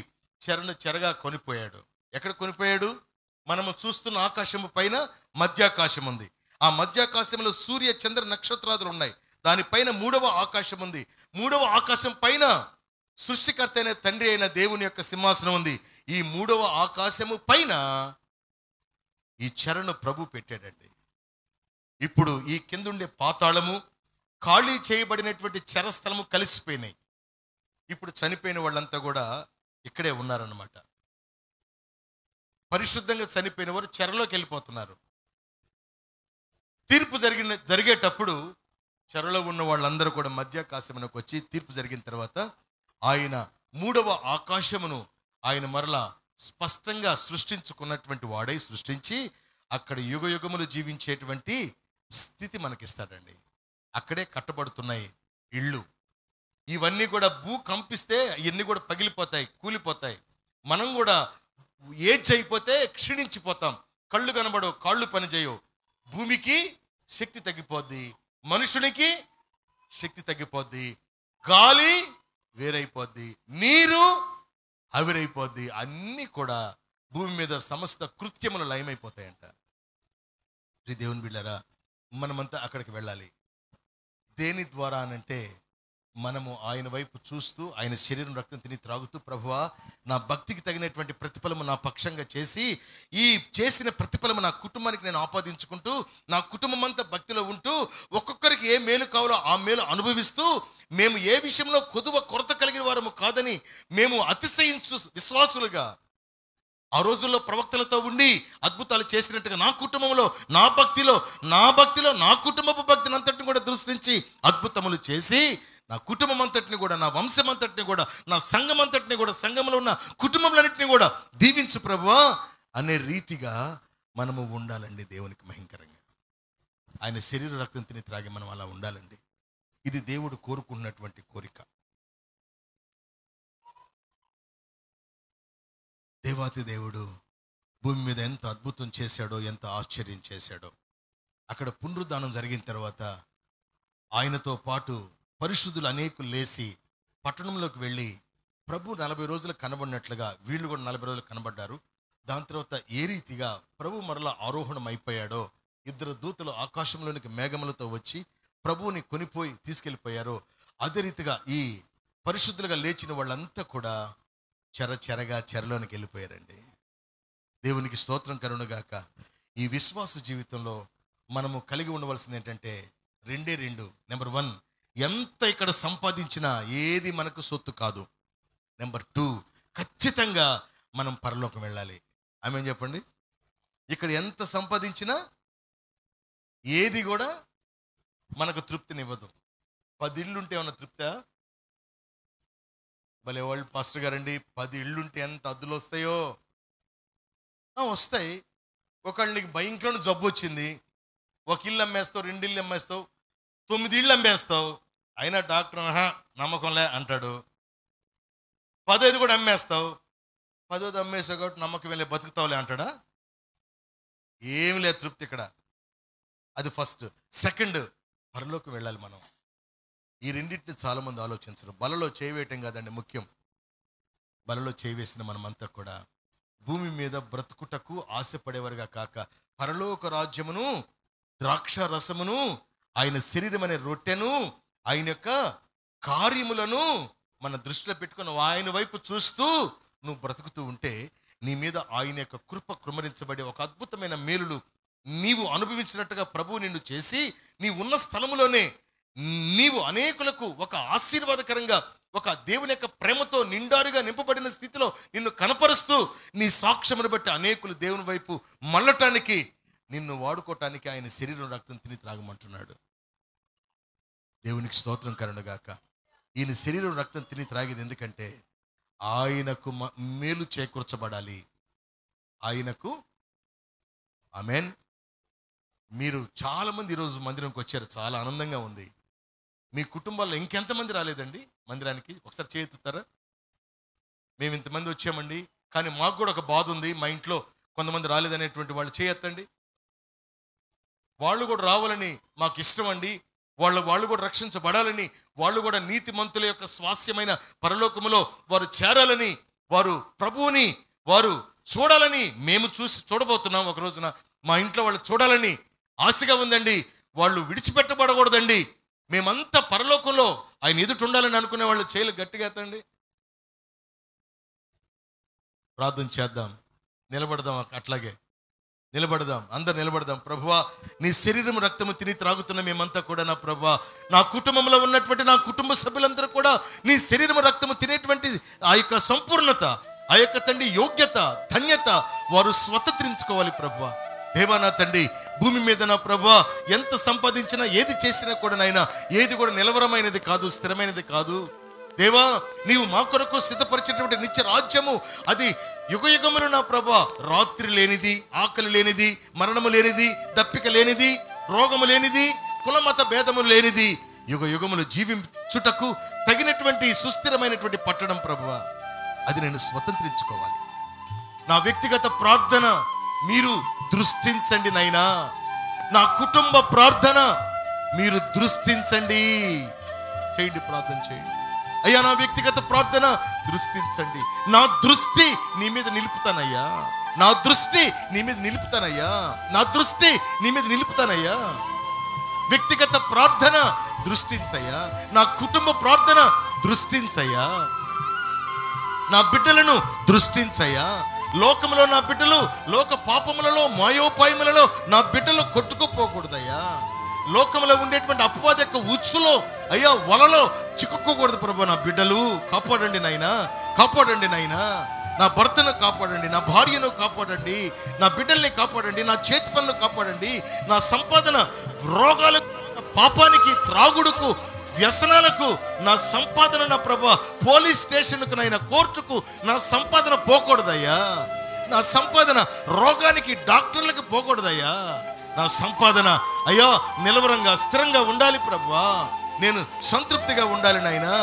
చెరగా కొనిపోయాడు. ఎక్కడ కొనిపోయాడు? మనము చూస్తున్న ఆకాశము పైన మధ్యాకాశం ఉంది. ఆ మధ్యాకాశంలో సూర్య చంద్ర నక్షత్రాదులు ఉన్నాయి. దానిపైన మూడవ ఆకాశం ఉంది. మూడవ ఆకాశం పైన సృష్టికర్త అయిన తండ్రి అయిన దేవుని యొక్క సింహాసనం ఉంది. ఈ మూడవ ఆకాశము పైన ఈ చెరను ప్రభు పెట్టాడండి. ఇప్పుడు ఈ కిందుండే పాతాళము, ఖాళీ చేయబడినటువంటి చెరస్థలము కలిసిపోయినాయి. ఇప్పుడు చనిపోయిన వాళ్ళంతా కూడా ఇక్కడే ఉన్నారన్నమాట. పరిశుద్ధంగా చనిపోయిన వారు చెరలోకి వెళ్ళిపోతున్నారు. తీర్పు జరిగేటప్పుడు చెరలో ఉన్న వాళ్ళందరూ కూడా మధ్యాకాశమునకు వచ్చి, తీర్పు జరిగిన తర్వాత ఆయన మూడవ ఆకాశమును ఆయన మరలా స్పష్టంగా సృష్టించుకున్నటువంటి వాడై సృష్టించి అక్కడ యుగయుగములు జీవించేటువంటి స్థితి మనకిస్తాడండి. అక్కడే కట్టబడుతున్నాయి ఇళ్ళు. ఇవన్నీ కూడా భూ కంపిస్తే ఇవన్నీ కూడా పగిలిపోతాయి, కూలిపోతాయి. మనం కూడా ఏజ్ అయిపోతే క్షీణించిపోతాం, కళ్ళు కనబడవు, కాళ్ళు పనిచేయవు. భూమికి శక్తి తగ్గిపోద్ది, మనుషునికి శక్తి తగ్గిపోద్ది, గాలి వేరైపోద్ది, నీరు ఆవిరైపోద్ది. అన్నీ కూడా భూమి మీద సమస్త కృత్యములు లయమైపోతాయంట. దేవుని బిడ్డలారా, మనమంతా అక్కడికి వెళ్ళాలి. దేని ద్వారా అనంటే, మనము ఆయన వైపు చూస్తూ, ఆయన శరీరం రక్తం తిని త్రాగుతూ, ప్రభువా నా భక్తికి తగినటువంటి ప్రతిఫలము నా పక్షంగా చేసి, ఈ చేసిన ప్రతిఫలము నా కుటుంబానికి నేను ఆపాదించుకుంటూ, నా కుటుంబం అంతా భక్తిలో ఉంటూ, ఒక్కొక్కరికి ఏ మేలు కావాలో ఆ మేలు అనుభవిస్తూ, మేము ఏ విషయంలో కొరత కలిగిన వారము కాదని మేము అతిశయించు విశ్వాసులుగా, ఆ రోజుల్లో ప్రవక్తలతో ఉండి అద్భుతాలు చేసినట్టుగా నా కుటుంబంలో నా భక్తిలో నా కుటుంబపు భక్తిని అంతటిని కూడా దృష్టించి అద్భుతములు చేసి నా కుటుంబం అంతటిని కూడా, నా వంశం అంతటిని కూడా, నా సంఘం అంతటిని కూడా, సంఘంలో ఉన్న కుటుంబములన్నింటినీ కూడా దీవించు ప్రభువా అనే రీతిగా మనము ఉండాలండి. దేవునికి భయంకరంగా ఆయన శరీర రక్తం తిని త్రాగి మనం అలా ఉండాలండి. ఇది దేవుడు కోరుకున్నటువంటి కోరిక. దేవాతి దేవుడు భూమి మీద ఎంత అద్భుతం చేశాడో, ఎంత ఆశ్చర్యం చేశాడో. అక్కడ పునరుద్ధానం జరిగిన తర్వాత ఆయనతో పాటు పరిశుద్ధులు అనేకులు లేచి పట్టణంలోకి వెళ్ళి ప్రభు 40 రోజులు కనబడినట్లుగా వీళ్ళు కూడా 40 రోజులు కనబడ్డారు. దాని తర్వాత ఏ రీతిగా ప్రభు మరలా ఆరోహణం అయిపోయాడో, 2 దూతలు ఆకాశంలోనికి మేఘములతో వచ్చి ప్రభువుని కొనిపోయి తీసుకెళ్ళిపోయారో, అదే రీతిగా ఈ పరిశుద్ధులుగా లేచిన వాళ్ళంతా కూడా చెరలోనికి వెళ్ళిపోయారండి. దేవునికి స్తోత్రం కలుగునుగాక. ఈ విశ్వాస జీవితంలో మనము కలిగి ఉండవలసింది ఏంటంటే 2 నెంబర్ 1, ఎంత ఇక్కడ సంపాదించినా ఏది మనకు సొత్తు కాదు. నెంబర్ 2, ఖచ్చితంగా మనం పరలోకం వెళ్ళాలి. ఆమేన్ చెప్పండి. ఇక్కడ ఎంత సంపాదించినా ఏది కూడా మనకు తృప్తినివ్వదు. 10 ఇళ్ళుంటే ఏమన్నా తృప్తా? భలే వాళ్ళు పాస్టర్ గారండి, 10 ఇళ్ళుంటే ఎంత అద్దులు వస్తాయో. వస్తాయి. ఒకళ్ళు నీకు భయంకరమైన జబ్బు వచ్చింది, 1 ఇల్లు అమ్మేస్తావు, 2 ఇళ్ళు అమ్మేస్తావు, 9 ఇళ్ళు అమ్మేస్తావు, అయినా డాక్టర్ నమ్మకంలే అంటాడు. 10ది కూడా అమ్మేస్తావు, 10ది అమ్మేసావు కాబట్టి నమ్మకం వెళ్ళి బతుకుతావులే అంటాడా? ఏమి లేదు తృప్తి ఇక్కడ. అది ఫస్ట్. సెకండ్, పరలోకి వెళ్ళాలి మనం. ఈ రెండింటిని చాలా మంది ఆలోచించరు. బలలో చేయవేయటం కాదండి ముఖ్యం. బలలో చేయవేసిన మనమంతా కూడా భూమి మీద బ్రతుకుటకు ఆశపడేవారుగా కాక పరలోక రాజ్యమును, ద్రాక్ష రసమును, ఆయన శరీరం అనే రొట్టెను, ఆయన యొక్క కార్యములను మన దృష్టిలో పెట్టుకుని ఆయన వైపు చూస్తూ నువ్వు బ్రతుకుతూ ఉంటే నీ మీద ఆయన యొక్క కృప కృమరించబడి ఒక అద్భుతమైన మేలులు నీవు అనుభవించినట్టుగా ప్రభువు నిన్ను చేసి నీ ఉన్న స్థలములోనే నీవు అనేకులకు ఒక ఆశీర్వాదకరంగా, ఒక దేవుని యొక్క ప్రేమతో నిండారుగా నింపబడిన స్థితిలో నిన్ను కనపరుస్తూ నీ సాక్ష్యమును బట్టి అనేకులు దేవుని వైపు మళ్ళటానికి, నిన్ను వాడుకోవటానికి ఆయన శరీరం రక్తం తిని త్రాగమంటున్నాడు. దేవునికి స్తోత్రం కలుగునుగాక. ఈయన శరీరం రక్తం తిని త్రాగేది ఎందుకంటే ఆయనకు మేలు చేకూర్చబడాలి. ఆయనకు. ఆమేన్. మీరు చాలామంది ఈరోజు మందిరంకి వచ్చారు, చాలా ఆనందంగా ఉంది. మీ కుటుంబాల్లో ఇంకెంతమంది రాలేదండి మందిరానికి? ఒకసారి చేతుతారా? మేము ఇంతమంది వచ్చామండి, కానీ మాకు కూడా ఒక బాధ ఉంది, మా ఇంట్లో కొంతమంది రాలేదనేటువంటి వాళ్ళు చేయొద్దండి. వాళ్ళు కూడా రావాలని మాకు ఇష్టం అండి, వాళ్ళు కూడా రక్షించబడాలని, వాళ్ళు కూడా నీతిమంతుల యొక్క స్వాస్యమైన పరలోకములో వారు చేరాలని, వారు ప్రభువుని వారు చూడాలని మేము చూడబోతున్నాం. ఒక రోజున మా ఇంట్లో వాళ్ళు చూడాలని ఆశగా ఉందండి. వాళ్ళు విడిచిపెట్టబడకూడదండి. మేమంతా పరలోకంలో ఆయన ఎదుట ఉండాలని అనుకునే వాళ్ళు చేయలు గట్టిగా ఎత్తండి. ప్రార్థన చేద్దాం, నిలబడదాం, అట్లాగే నిలబడదాం, అందరు నిలబడదాం. ప్రభువా, నీ శరీరం రక్తము తిని త్రాగుతున్న మేమంతా కూడా నా ప్రభువా, నా కుటుంబంలో ఉన్నటువంటి నా కుటుంబ సభ్యులందరూ కూడా నీ శరీరం రక్తము తినేటువంటి ఆ యొక్క సంపూర్ణత, ఆ యొక్క తండ్రి యోగ్యత, ధన్యత వారు స్వతంత్రించుకోవాలి ప్రభువా. దేవా నా తండ్రి, భూమి మీద నా ప్రభువా ఎంత సంపాదించినా ఏది చేసినా కూడా నాయనా ఏది కూడా నిలవరమైనది కాదు, స్థిరమైనది కాదు. దేవా, నీవు మా కొరకు సిద్ధపరిచినటువంటి నిత్య రాజ్యము అది యుగయుగములు నా ప్రభువా రాత్రి లేనిది, ఆకలి లేనిది, మరణము లేనిది, దప్పిక లేనిది, రోగము లేనిది, కులమత భేదము లేనిది, యుగయుగములు జీవించుటకు తగినటువంటి సుస్థిరమైనటువంటి పట్టణం ప్రభువా. అది నేను స్వతంత్రించుకోవాలి. నా వ్యక్తిగత ప్రార్థన మీరు దృష్టించండి నైనా, నా కుటుంబ ప్రార్థన మీరు దృష్టించండి. చేయండి, ప్రార్థన చేయండి. అయ్యా, నా వ్యక్తిగత ప్రార్థన దృష్టించండి. నా దృష్టి నీ మీద నిలుపుతానయ్యా, నా దృష్టి నీ మీద నిలుపుతానయ్యా, నా దృష్టి నీ మీద నిలుపుతానయ్యా. వ్యక్తిగత ప్రార్థన దృష్టించయ్యా, నా కుటుంబ ప్రార్థన దృష్టించయ్యా, నా బిడ్డలను దృష్టించయ్యా. లోకములో నా బిడ్డలు లోక పాపములలో, మాయోపాయములలో నా బిడ్డలు కొట్టుకుపోకూడదయ్యా. లోకములో ఉండేటువంటి అపవాది యొక్క ఉచ్చులో అయ్యా వలలో చిక్కుకోకూడదు ప్రభు. నా బిడ్డలు కాపాడండి నాయనా, కాపాడండి నాయనా. నా భర్తను కాపాడండి, నా భార్యను కాపాడండి, నా బిడ్డల్ని కాపాడండి, నా చేతి పనులు కాపాడండి, నా సంపాదన రోగాలకు, పాపానికి, త్రాగుడుకు, వ్యసనాలకు నా సంపాదన నా ప్రభా పోలీస్ స్టేషన్కు నైనా కోర్టుకు నా సంపాదన పోకూడదయ్యా. నా సంపాదన రోగానికి, డాక్టర్లకు పోకూడదయ్యా. నా సంపాదన అయ్యా నిలవరంగా, స్థిరంగా ఉండాలి ప్రభువా. నేను సంతృప్తిగా ఉండాలి నాయనా,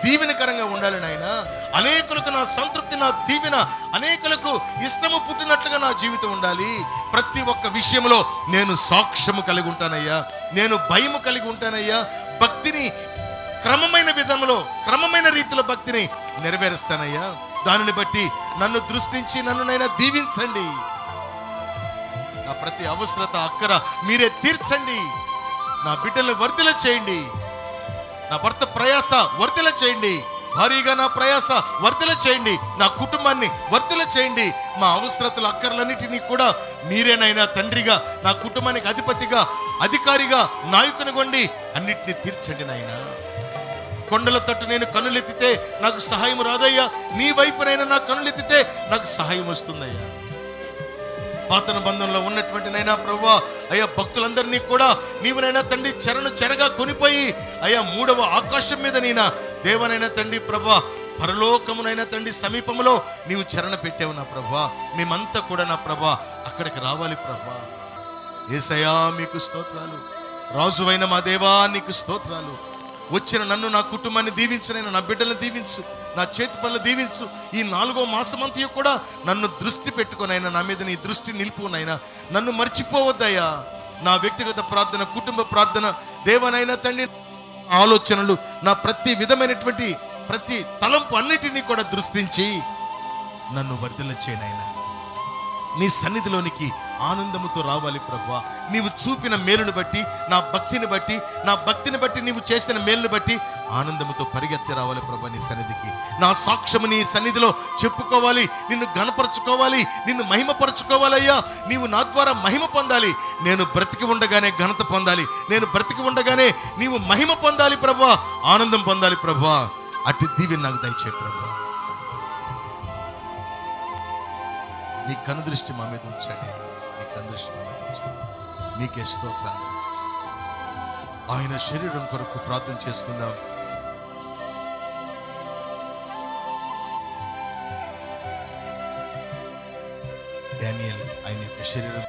దీవెనకరంగా ఉండాలి నాయనా. అనేకులకు నా సంతృప్తి, నా దీవెన, అనేకులకు ఇష్టము పుట్టినట్లుగా నా జీవితం ఉండాలి. ప్రతి ఒక్క విషయంలో నేను సాక్ష్యము కలిగి ఉంటానయ్యా, నేను భయము కలిగి ఉంటానయ్యా. భక్తిని క్రమమైన విధంలో, క్రమమైన రీతిలో భక్తిని నెరవేరుస్తానయ్యా. దానిని బట్టి నన్ను దృష్టించి నన్నునైనా దీవించండి. నా ప్రతి అవసరత, అక్కర మీరే తీర్చండి. నా బిడ్డలను వర్ధిల చేయండి. నా భర్త ప్రయాస వర్ధిల చేయండి, భారీగా నా ప్రయాస వర్ధిల చేయండి, నా కుటుంబాన్ని వర్ధిల చేయండి. మా అవసరతలు, అక్కర్లన్నిటినీ కూడా మీరేనైనా తండ్రిగా, నా కుటుంబానికి అధిపతిగా, అధికారిగా, నాయకుని కొండి అన్నిటినీ తీర్చండి నాయనా. కొండల తట్టు నేను కన్నులెత్తితే నాకు సహాయం రాదయ్యా, నీ వైపునైనా నా కన్నులెత్తితే నాకు సహాయం వస్తుందయ్యా. పాతన బంధంలో ఉన్నటువంటి నైనా ప్రభువా అయ్యా, భక్తులందరినీ కూడా నీవునైనా తండ్రి చెరగా కొనిపోయి అయ్యా మూడవ ఆకాశం మీద నైనా దేవనైనా తండ్రి ప్రభువా, పరలోకమునైనా తండ్రి సమీపంలో నీవు చెరణ పెట్టావు నా ప్రభువా. మేమంతా కూడా నా ప్రభువా అక్కడికి రావాలి ప్రభువా. యేసయ్యా మీకు స్తోత్రాలు, రాజువైన మా దేవా నీకు స్తోత్రాలు. వచ్చిన నన్ను, నా కుటుంబాన్ని దీవించు, నా బిడ్డలను దీవించు, నా చేతి పనులు దీవించు. ఈ 4వ మాసమంతా కూడా నన్ను దృష్టి పెట్టుకునైనా, నా మీద నీ దృష్టి నిలుపునైనా, నన్ను మర్చిపోవద్దయ్యా. నా వ్యక్తిగత ప్రార్థన, కుటుంబ ప్రార్థన దేవనైనా తండ్రి ఆలోచనలు, నా ప్రతి విధమైనటువంటి ప్రతి తలంపు అన్నిటినీ కూడా దృష్టించి నన్ను వర్ధన చేయనైనా. నీ సన్నిధిలోనికి ఆనందముతో రావాలి ప్రభువా. నీవు చూపిన మేలును బట్టి, నా భక్తిని బట్టి నీవు చేసిన మేలును బట్టి ఆనందముతో పరిగెత్తి రావాలి ప్రభువా నీ సన్నిధికి. నా సాక్ష్యము నీ సన్నిధిలో చెప్పుకోవాలి, నిన్ను ఘనపరచుకోవాలి, నిన్ను మహిమపరచుకోవాలయ్యా. నీవు నా ద్వారా మహిమ పొందాలి. నేను బ్రతికి ఉండగానే ఘనత పొందాలి, నేను బ్రతికి ఉండగానే నీవు మహిమ పొందాలి ప్రభువా, ఆనందం పొందాలి ప్రభువా. అట్టి దీవెన నాకు దయచేయి ప్రభువా. నీ కనుదృష్టి మా మీద ఉంచండి, నీ కనుదృష్టి మా మీద ఉంచండి. నీకే స్తోత్రాలు. ఆయన శరీరం కొరకు ప్రార్థన చేసుకుందాం. డానియల్ ఆయన యొక్క శరీరం